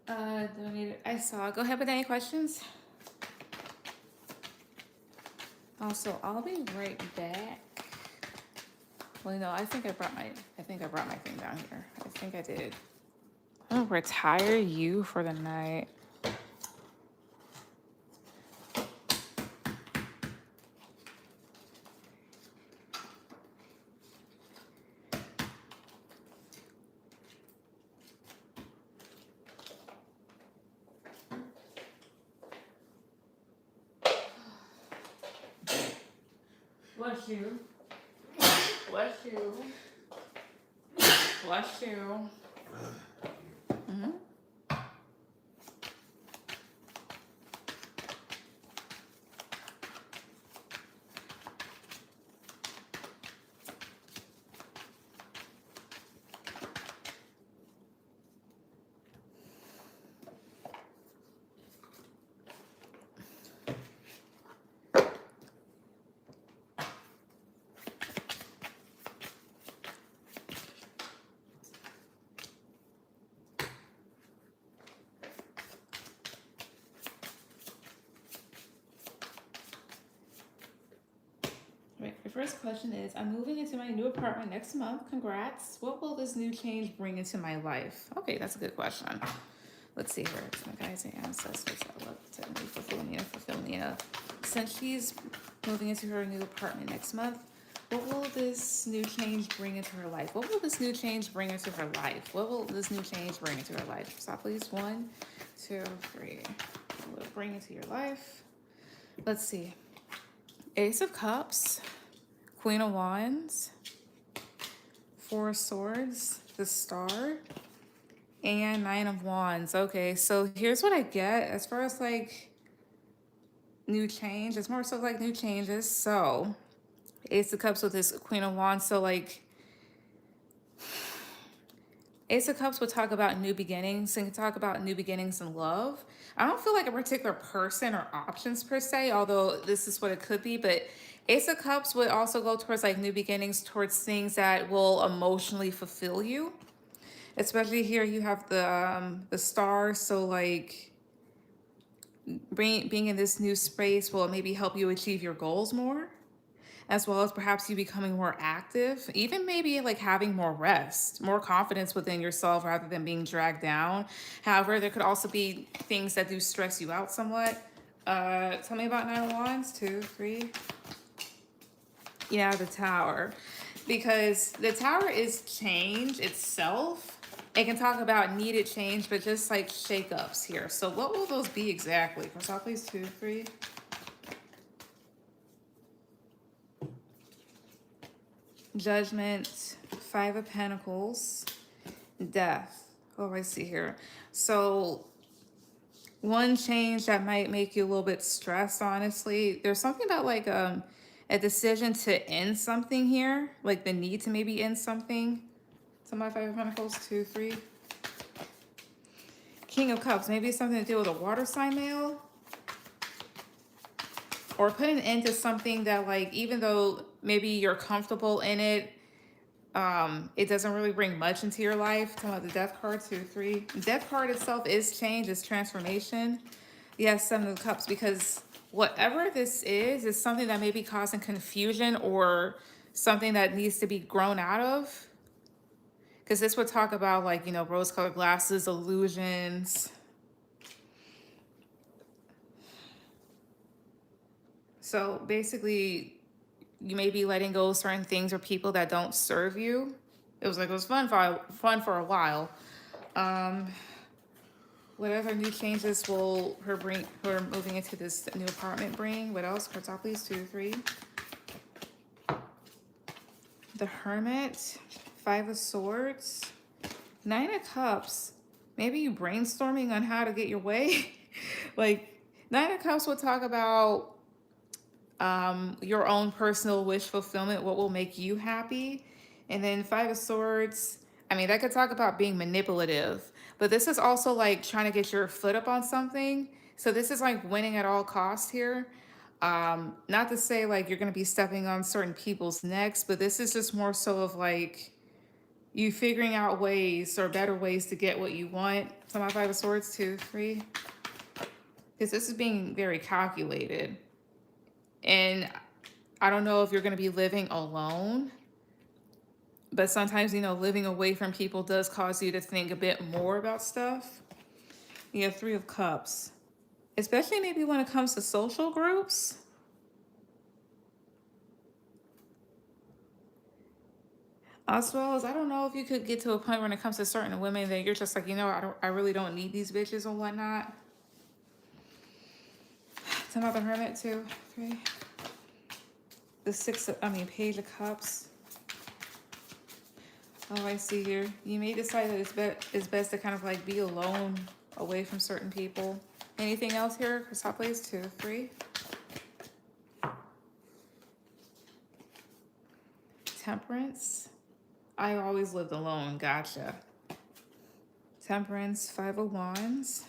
All right. Don't need it. I saw. Go ahead with any questions. Also, I'll be right back. Well, no, I think I brought my thing down here. I think I did. I'm gonna retire you for the night. Bless you. Bless you. Bless you. Mm-hmm. Right. The first question is, I'm moving into my new apartment next month. Congrats. What will this new change bring into my life? Okay, that's a good question. Let's see here. It's my guys and ancestors. I love to fulfill Nina. Since she's moving into her new apartment next month, what will this new change bring into her life? What will this new change bring into her life? What will this new change bring into her life? Stop, please. 1, 2, 3. What will it bring into your life? Let's see. Ace of Cups, Queen of Wands, 4 of Swords, the Star, and 9 of Wands. Okay, so here's what I get as far as like new change. It's more so like new changes. So Ace of Cups with this Queen of Wands. So like Ace of Cups would talk about new beginnings and talk about new beginnings in love. I don't feel like a particular person or options per se, although this is what it could be, but Ace of Cups would also go towards like new beginnings, towards things that will emotionally fulfill you. Especially here you have the Star, so like being in this new space will maybe help you achieve your goals more, as well as perhaps you becoming more active, even maybe like having more rest, more confidence within yourself rather than being dragged down. However, there could also be things that do stress you out somewhat. Tell me about 9 of Wands, 2, 3. Yeah, the Tower. Because the Tower is change itself. It can talk about needed change, but just like shakeups here. So what will those be exactly? Can I please 2, 3? Judgment, 5 of Pentacles, Death. Oh, I see here. So one change that might make you a little bit stressed, honestly. There's something about like a decision to end something here, like the need to maybe end something. So my 5 of Pentacles, 2, 3. King of Cups, maybe it's something to do with a water sign male. Or put an end to something that like, even though maybe you're comfortable in it. It doesn't really bring much into your life. Talking about the death card, 2, 3. Death card itself is change, is transformation. Yes, 7 of Cups, because whatever this is something that may be causing confusion or something that needs to be grown out of. Because this would talk about, like, rose-colored glasses, illusions. So basically, you may be letting go of certain things or people that don't serve you. It was fun for a while. Um, whatever new changes will her moving into this new apartment bring? What else? Cards out, please. 2, 3. The Hermit, 5 of Swords, 9 of Cups. Maybe you brainstorming on how to get your way. Like, 9 of Cups will talk about your own personal wish fulfillment, what will make you happy. And then 5 of Swords, I mean, that could talk about being manipulative, but this is also like trying to get your foot up on something. So this is like winning at all costs here. Not to say like you're going to be stepping on certain people's necks, but this is just more so of like you figuring out ways or better ways to get what you want. So my 5 of Swords, 2, 3, because this is being very calculated. And I don't know if you're going to be living alone, but sometimes, living away from people does cause you to think a bit more about stuff. You have 3 of Cups, especially maybe when it comes to social groups. As well as, I don't know if you could get to a point when it comes to certain women that you're just like, I really don't need these bitches or whatnot. Some other Hermit, 2, 3. The Page of Cups. Oh, I see here. You may decide that it's best to kind of like be alone, away from certain people. Anything else here? Cashapp, please. 2, 3. Temperance. I always lived alone. Gotcha. Temperance, 5 of Wands,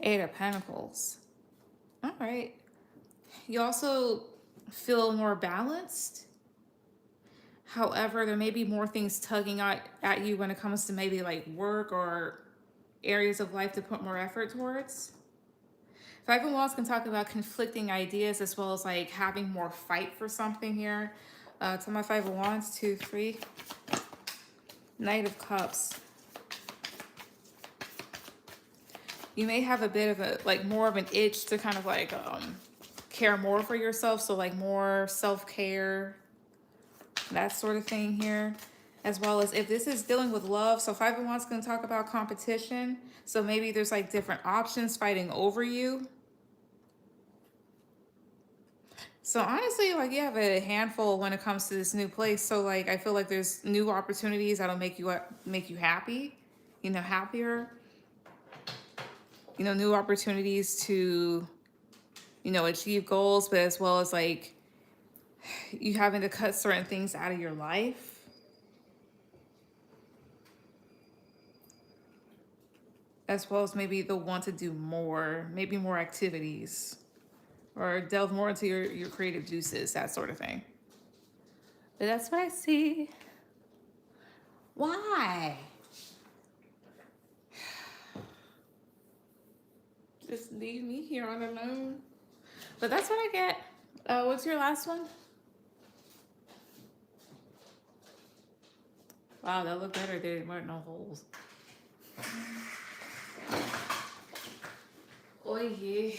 8 of Pentacles. All right. You also feel more balanced. However, there may be more things tugging at you when it comes to maybe like work or areas of life to put more effort towards. 5 of Wands can talk about conflicting ideas as well as like having more fight for something here. To my 5 of Wands, 2, 3. Knight of Cups. You may have a bit of a, like more of an itch to kind of like care more for yourself. So like more self-care, that sort of thing here. As well as if this is dealing with love. So 5 of Wands can talk about competition. So maybe there's like different options fighting over you. So honestly, like you have a handful when it comes to this new place. So like I feel like there's new opportunities that'll make you happy, happier. New opportunities to, achieve goals, but as well as like you having to cut certain things out of your life. As well as maybe the want to do more, maybe more activities. Or delve more into your creative juices, that sort of thing. But that's what I see. Why? Just leave me here on alone. But that's what I get. What's your last one? Wow, that looked better. There weren't no holes. Oh yeah.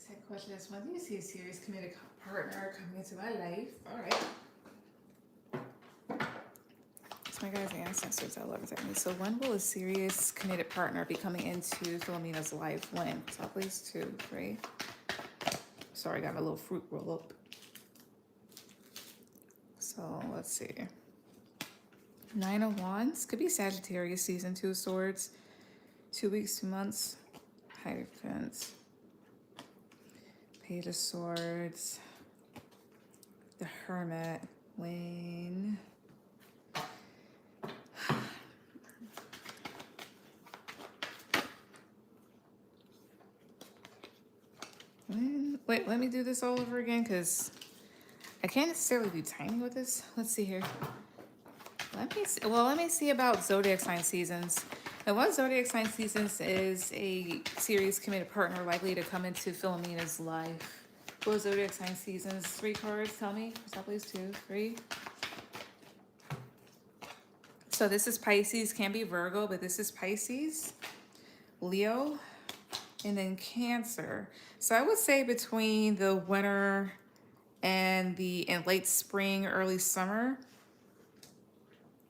Second question is, when do you see a serious committed partner coming into my life? All right. It's my guys' ancestors that love me. So when will a serious committed partner be coming into Philomena's life? When? So please 2, 3. Sorry, I got my little fruit roll up. So let's see. 9 of Wands. Could be Sagittarius season, 2 of Swords. 2 weeks, 2 months. Hierophant. Page of Swords. The Hermit. When? Wait, let me do this all over again because I can't necessarily do timing with this. Let's see here. Let me see about zodiac sign seasons. And what zodiac sign seasons is a serious committed partner likely to come into Philomena's life? What zodiac sign seasons? 3 cards. Tell me. Stop, please. 2, 3. So this is Pisces. Can be Virgo, but this is Pisces, Leo, and then Cancer. So I would say between the winter and late spring, early summer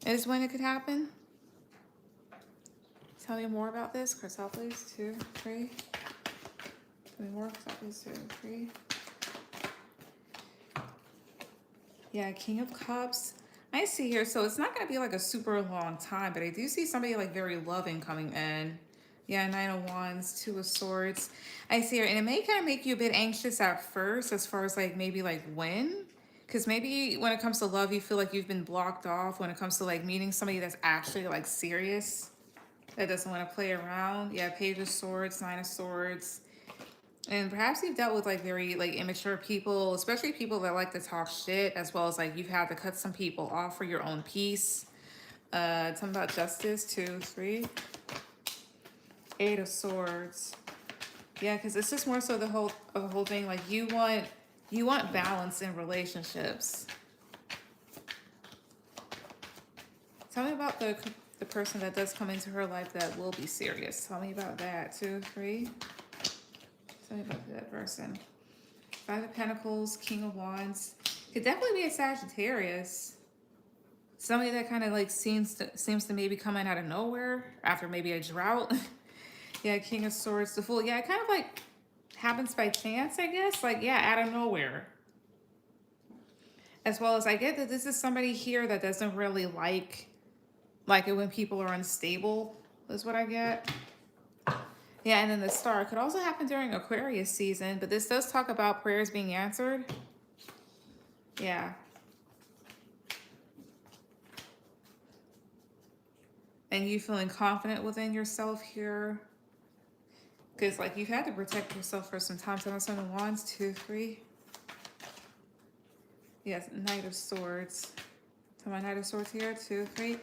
is when it could happen. Tell me more about this. Crystal, please. 2, 3. Tell me more. Crystal, please. 2, 3. Yeah, King of Cups. I see here. So it's not going to be like a super long time, but I do see somebody like very loving coming in. Yeah, 9 of Wands, 2 of Swords. I see here. And it may kind of make you a bit anxious at first as far as like maybe like when. Because maybe when it comes to love, you feel like you've been blocked off when it comes to like meeting somebody that's actually like serious. That doesn't want to play around. Yeah, Page of Swords, 9 of Swords. And perhaps you've dealt with like very like immature people, especially people that like to talk shit, as well as like you've had to cut some people off for your own peace. Something about justice, 2, 3. 8 of Swords. Yeah, because it's just more so the whole thing. Like you want balance in relationships. Tell me about the person that does come into her life that will be serious. Tell me about that. 2, 3. Tell me about that person. 5 of Pentacles, King of Wands. Could definitely be a Sagittarius. Somebody that kind of like seems to maybe come in out of nowhere after maybe a drought. Yeah, King of Swords, the Fool. Yeah, it kind of like happens by chance, I guess. Like, yeah, out of nowhere. As well as I get that this is somebody here that doesn't really like it when people are unstable, is what I get. Yeah, and then the Star could also happen during Aquarius season, but this does talk about prayers being answered. Yeah. And you feeling confident within yourself here. Because, like, you've had to protect yourself for some time. 7 of Wands, 2, 3. Yes, Knight of Swords. So my Knight of Swords here, 2, 3.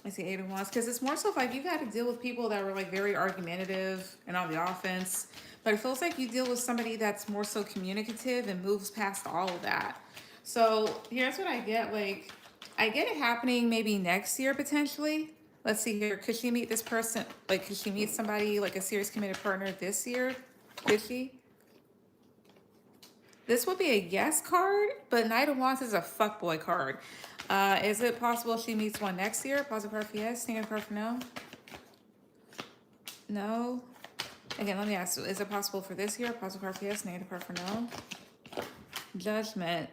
I see 8 of Wands. Because it's more so like you've had to deal with people that were, like, very argumentative and on the offense. But it feels like you deal with somebody that's more so communicative and moves past all of that. So here's what I get. Like, I get it happening maybe next year potentially. Let's see here. Could she meet this person? Like, could she meet somebody, like a serious committed partner this year? Could she? This would be a yes card, but Knight of Wands is a fuckboy card. Is it possible she meets one next year? Positive card for yes, negative card for no. No. Again, let me ask, is it possible for this year? Positive card for yes, negative card for no. Judgment.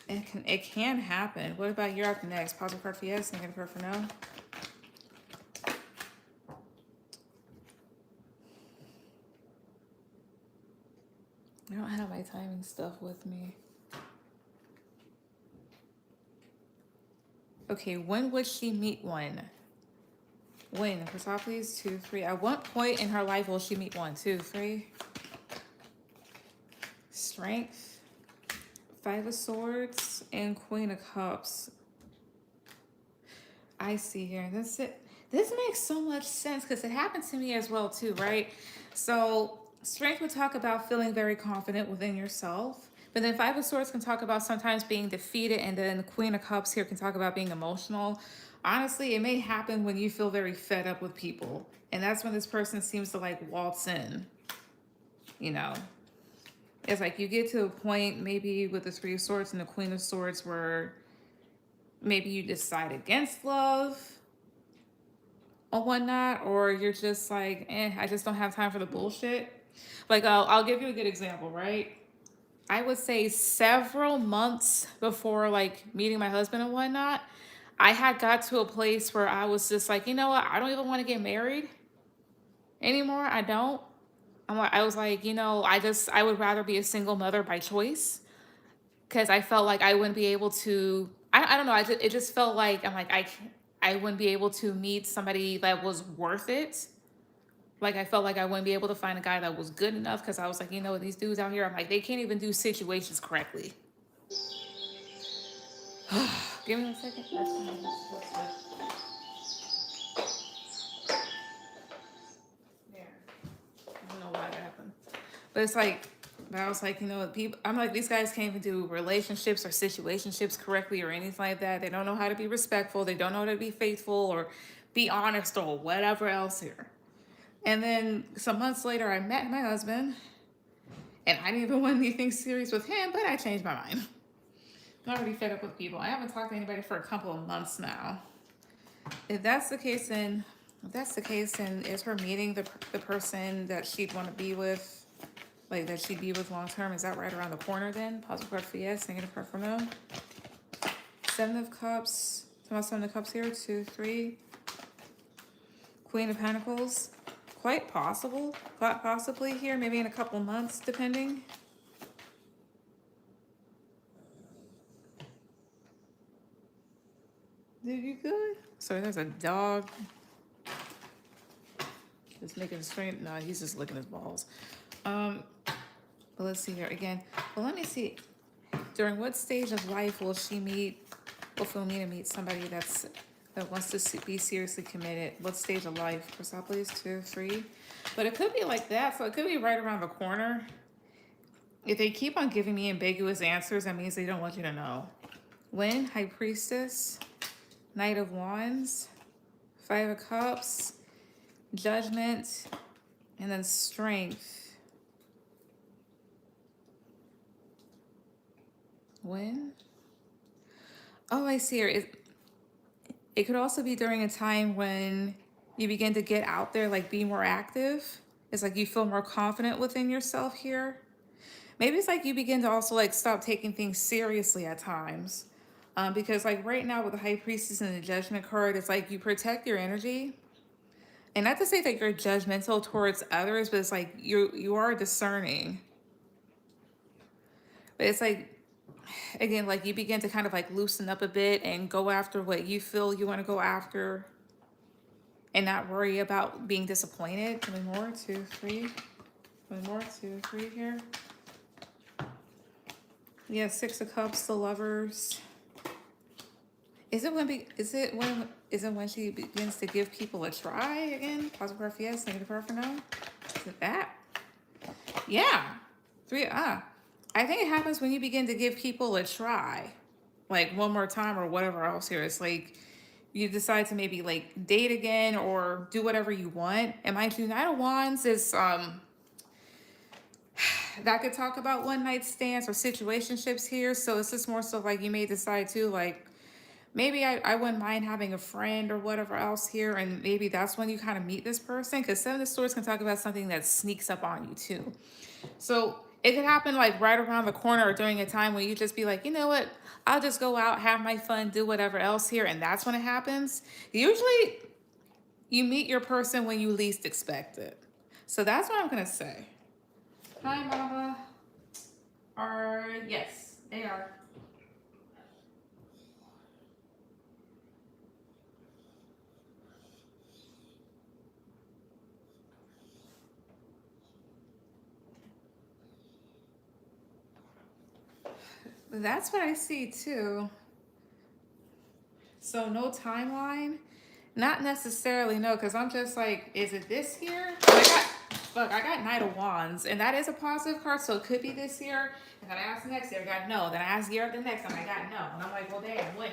It can happen. What about year after next? Positive card for yes, negative card for no. I don't have my timing stuff with me. Okay, when would she meet one? When? Crystal, please. 2, 3. At what point in her life will she meet one? 2, 3. Strength. 5 of Swords and Queen of Cups. I see here. This makes so much sense because it happened to me as well too, right? So strength would talk about feeling very confident within yourself. But then 5 of Swords can talk about sometimes being defeated, and then Queen of Cups here can talk about being emotional. Honestly, it may happen when you feel very fed up with people. And that's when this person seems to like waltz in, you know. It's like you get to a point maybe with the Three of Swords and the Queen of Swords where maybe you decide against love or whatnot, or you're just like, I just don't have time for the bullshit. Like, I'll give you a good example, right? I would say several months before like meeting my husband and whatnot, I had got to a place where I was just like, you know what? I don't even want to get married anymore. I don't. I was like, I would rather be a single mother by choice because I felt like I wouldn't be able to. I don't know. It just felt like I wouldn't be able to meet somebody that was worth it. Like I felt like I wouldn't be able to find a guy that was good enough because I was like, these dudes out here, I'm like, they can't even do situations correctly. Give me 1 second. That's fine. Yeah. I don't know why that happened. But it's like, but I was like, people, I'm like, these guys can't even do relationships or situationships correctly or anything like that. They don't know how to be respectful. They don't know how to be faithful or be honest or whatever else here. And then some months later, I met my husband, and I didn't even want anything serious with him, but I changed my mind. I'm already fed up with people. I haven't talked to anybody for a couple of months now. If that's the case, then is her meeting the person that she'd want to be with, like that she'd be with long term? Is that right around the corner then? Positive card for yes, negative card for no. 7 of Cups. About 7 of Cups here. 2, 3. Queen of Pentacles. Quite possibly here, maybe in a couple months, depending. Did you good? Sorry, there's a dog. Just making a strange. No, he's just licking his balls. But let's see here again. Well, let me see. During what stage of life will feel me to meet somebody that wants to be seriously committed? What stage of life? Persepolis, 2, 3. But it could be like that, so it could be right around the corner. If they keep on giving me ambiguous answers, that means they don't want you to know. When? High Priestess, Knight of Wands, 5 of Cups, Judgment, and then Strength. When? Oh, I see her. It could also be during a time when you begin to get out there, like be more active. It's like you feel more confident within yourself here. Maybe it's like you begin to also like stop taking things seriously at times. Because like right now with the High Priestess and the Judgment card, it's like you protect your energy. And not to say that you're judgmental towards others, but it's like you are discerning. But it's like, again, like you begin to kind of like loosen up a bit and go after what you feel you want to go after and not worry about being disappointed. Tell me more, 2, 3. Tell me more, 2, 3 here. Yeah, 6 of Cups, the Lovers. Is it when she begins to give people a try again? Positive card for yes, negative card for no. Is it that? Yeah. 3. I think it happens when you begin to give people a try, like one more time or whatever else here. It's like you decide to maybe like date again or do whatever you want. And mind you, Knight of Wands is that could talk about one night stands or situationships here. So it's just more so like you may decide to like, maybe I wouldn't mind having a friend or whatever else here. And maybe that's when you kind of meet this person. Because 7 of Swords can talk about something that sneaks up on you too. So it could happen like right around the corner or during a time when you just be like, you know what? I'll just go out, have my fun, do whatever else here. And that's when it happens. Usually you meet your person when you least expect it. So that's what I'm going to say. Hi, Mama. Yes, they are. That's what I see too. So no timeline? Not necessarily, no, because I'm just like, is it this year? I got Knight of Wands, and that is a positive card, so it could be this year. And then I asked next year, I got no. Then I asked year after next, and I got no. And I'm like, well, damn, when?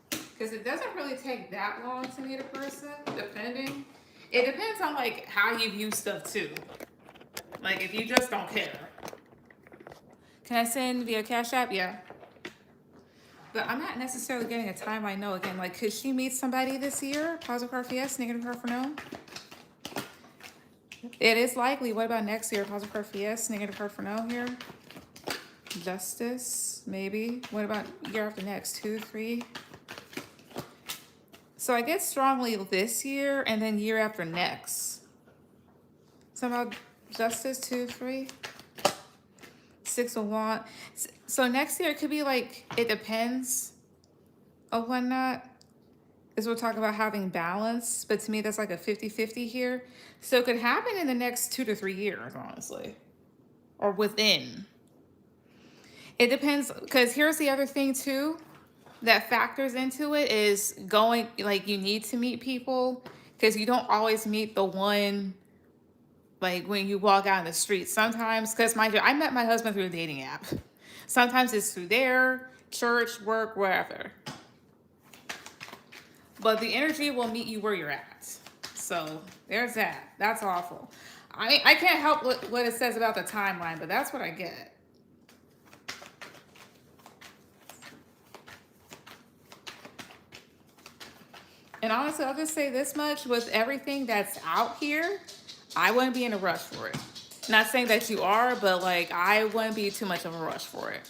Because it doesn't really take that long to meet a person, depending. It depends on like how you view stuff too. Like if you just don't care. Can I send via Cash App? Yeah. But I'm not necessarily getting a timeline. No, again, like, could she meet somebody this year? Positive card for yes, negative card for no. It is likely. What about next year? Positive card for yes, negative card for no here. Justice, maybe. What about year after next? 2, 3. So I get strongly this year and then year after next. Somehow justice, 2, 3. 6 of Wands. So next year it could be like, it depends on whatnot. Is we'll talk about having balance, but to me that's like a 50-50 here. So it could happen in the next 2 to 3 years, honestly. Or within. It depends, because here's the other thing too that factors into it is going, like you need to meet people because you don't always meet the one like when you walk out in the street. Sometimes, because mind you, I met my husband through a dating app. Sometimes it's through there, church, work, wherever. But the energy will meet you where you're at. So there's that. That's awful. I can't help what it says about the timeline, but that's what I get. And honestly, I'll just say this much. With everything that's out here, I wouldn't be in a rush for it. Not saying that you are, but like I wouldn't be too much of a rush for it.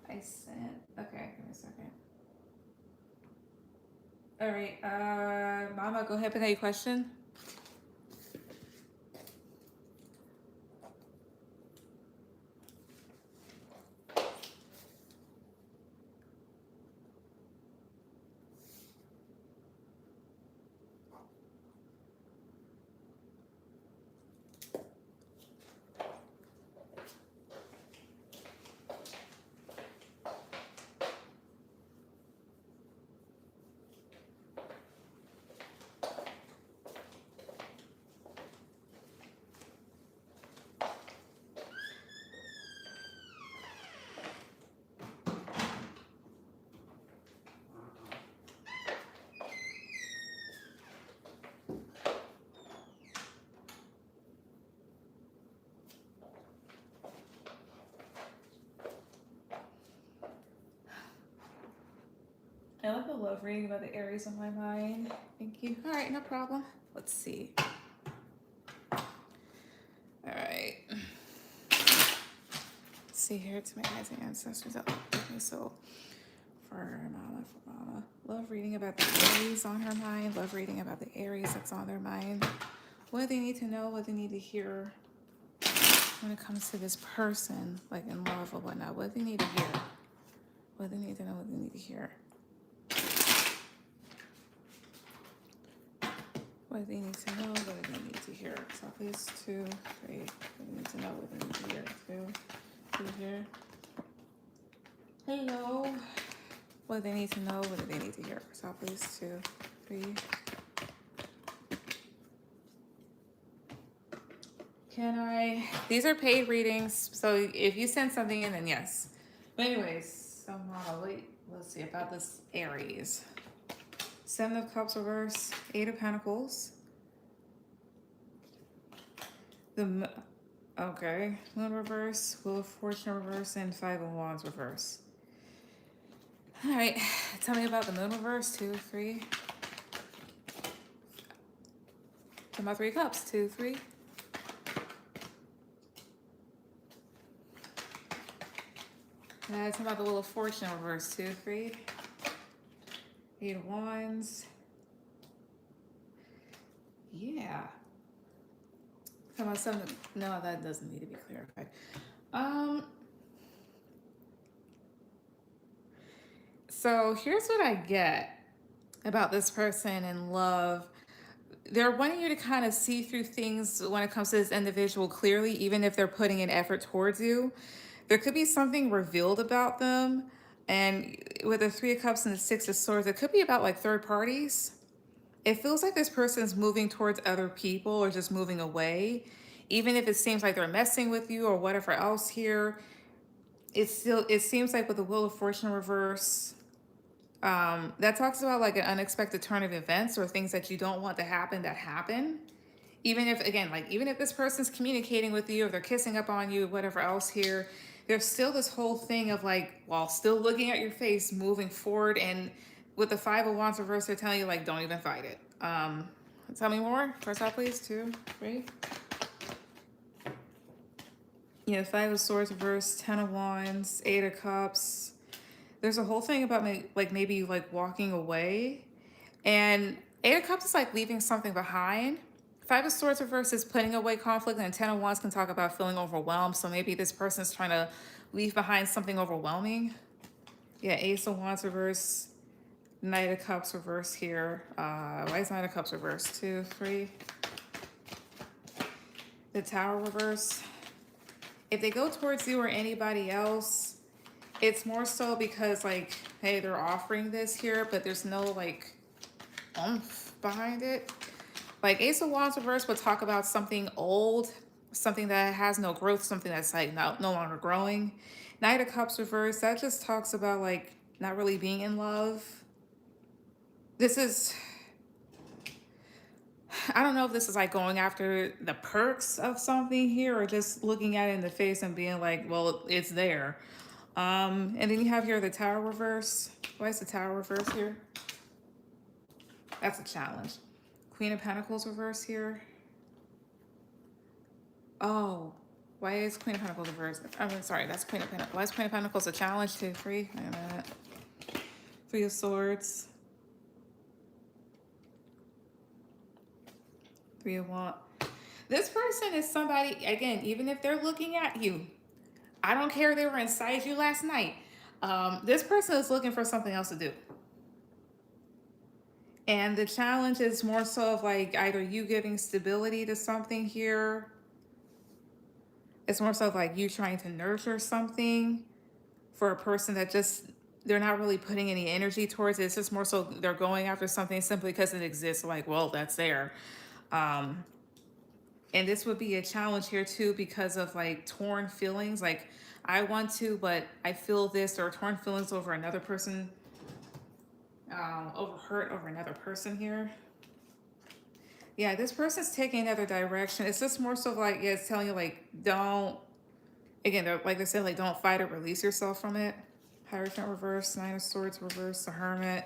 I sent. Okay, give me a second. All right, Mama, go ahead with any question. I love reading about the Aries on my mind. Thank you. All right, no problem. Let's see. All right. Let's see here. To my guys and ancestors. Okay, so for Mama. Love reading about the Aries on her mind. Love reading about the Aries that's on their mind. What do they need to know? What do they need to hear when it comes to this person, like in love or whatnot? What do they need to hear? What do they need to know? What do they need to hear? What they need to know, what they need to hear. So please 2, 3. What they need to know, what they need to hear. 2 here. Hello. What they need to know, what do they need to hear. So please 2, 3. Can I? These are paid readings, so if you send something in, then yes. But anyways, so Mama, wait. Let's see about this Aries. 7 of Cups reverse, 8 of Pentacles. Okay, Moon reverse, Wheel of Fortune reverse, and 5 of Wands reverse. All right, tell me about the Moon reverse. 2, 3. Tell my 3 Cups. 2, 3. Tell me about the Wheel of Fortune reverse. 2, 3. 8 of Wands. Yeah. Come on, some. No, that doesn't need to be clarified. So here's what I get about this person in love. They're wanting you to kind of see through things when it comes to this individual clearly, even if they're putting an effort towards you. There could be something revealed about them. And with the Three of Cups and the Six of Swords, it could be about like third parties. It feels like this person is moving towards other people or just moving away. Even if it seems like they're messing with you or whatever else here, it seems like with the Wheel of Fortune reverse, that talks about like an unexpected turn of events or things that you don't want to happen that happen. Even if, again, like even if this person's communicating with you or they're kissing up on you, whatever else here, there's still this whole thing of like, while still looking at your face, moving forward. And with the Five of Wands reverse, they're telling you like, don't even fight it. Tell me more. First out, please. 2, 3. Yeah, Five of Swords reverse, 10 of Wands, 8 of Cups. There's a whole thing about like maybe like walking away, and 8 of Cups is like leaving something behind. Five of Swords reverse is putting away conflict, and 10 of Wands can talk about feeling overwhelmed. So maybe this person's trying to leave behind something overwhelming. Yeah, Ace of Wands reverse, Knight of Cups reverse here. Why is Knight of Cups reverse? 2, 3. The Tower reverse. If they go towards you or anybody else, it's more so because like, hey, they're offering this here, but there's no like oomph behind it. Like Ace of Wands reverse would talk about something old, something that has no growth, something that's like no longer growing. Knight of Cups reverse, that just talks about like not really being in love. This is, I don't know if this is like going after the perks of something here or just looking at it in the face and being like, well, it's there. And then you have here the Tower reverse. Why is the Tower reverse here? That's a challenge. Queen of Pentacles reverse here. Oh, why is Queen of Pentacles reverse? I mean, sorry, that's Queen of Pentacles. Why is Queen of Pentacles a challenge? 2, 3. Wait a minute. 3 of Swords. 3 of Wands. This person is somebody, again, even if they're looking at you, I don't care if they were inside you last night. This person is looking for something else to do. And the challenge is more so of like either you giving stability to something here. It's more so of like you trying to nurture something for a person that just, they're not really putting any energy towards it. It's just more so they're going after something simply because it exists. Like, well, that's there. And this would be a challenge here too because of like torn feelings. Like I want to, but I feel this, or torn feelings over another person, over hurt over another person here. Yeah, this person's taking another direction. It's just more so like, yeah, it's telling you like, don't, again, like I said, like don't fight it, release yourself from it. Hierophant reverse, 9 of Swords reverse, the Hermit.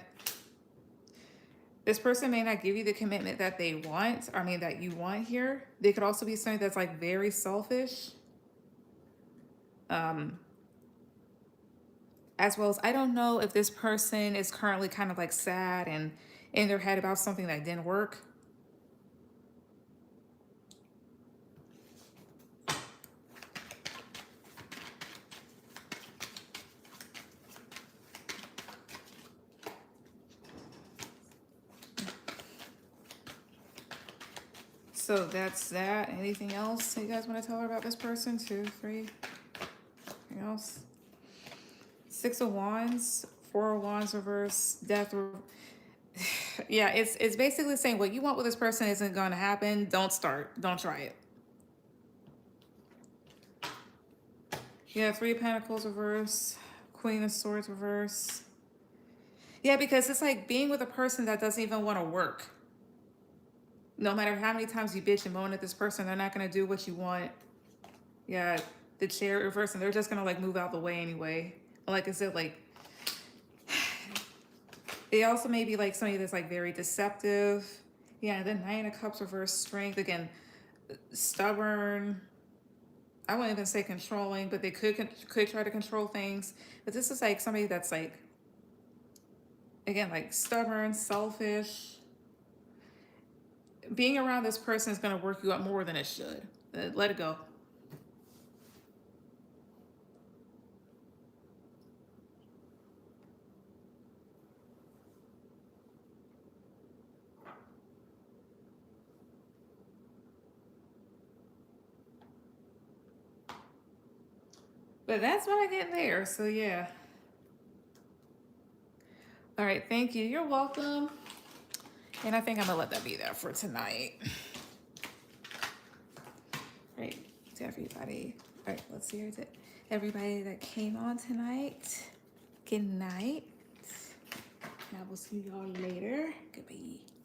This person may not give you the commitment that they want, I mean, that you want here. They could also be somebody that's like very selfish. As well as, I don't know if this person is currently kind of like sad and in their head about something that didn't work. So that's that. Anything else that you guys want to tell her about this person? 2, 3. Anything else? 6 of Wands, 4 of Wands reverse, Death. Yeah, it's basically saying what you want with this person isn't going to happen. Don't start. Don't try it. Yeah, 3 of Pentacles reverse, Queen of Swords reverse. Yeah, because it's like being with a person that doesn't even want to work. No matter how many times you bitch and moan at this person, they're not going to do what you want. Yeah, the Chariot reverse, and they're just going to like move out the way anyway. Like I said, like, they also may be like somebody that's like very deceptive. Yeah, the 9 of Cups reverse, Strength. Again, stubborn. I wouldn't even say controlling, but they could try to control things. But this is like somebody that's like, again, like stubborn, selfish. Being around this person is going to work you up more than it should. Let it go. But that's what I get there. So yeah. All right, thank you. You're welcome. And I think I'm gonna let that be there for tonight. Right, to everybody. All right, let's hear it. Everybody that came on tonight. Good night. And I will see y'all later. Goodbye.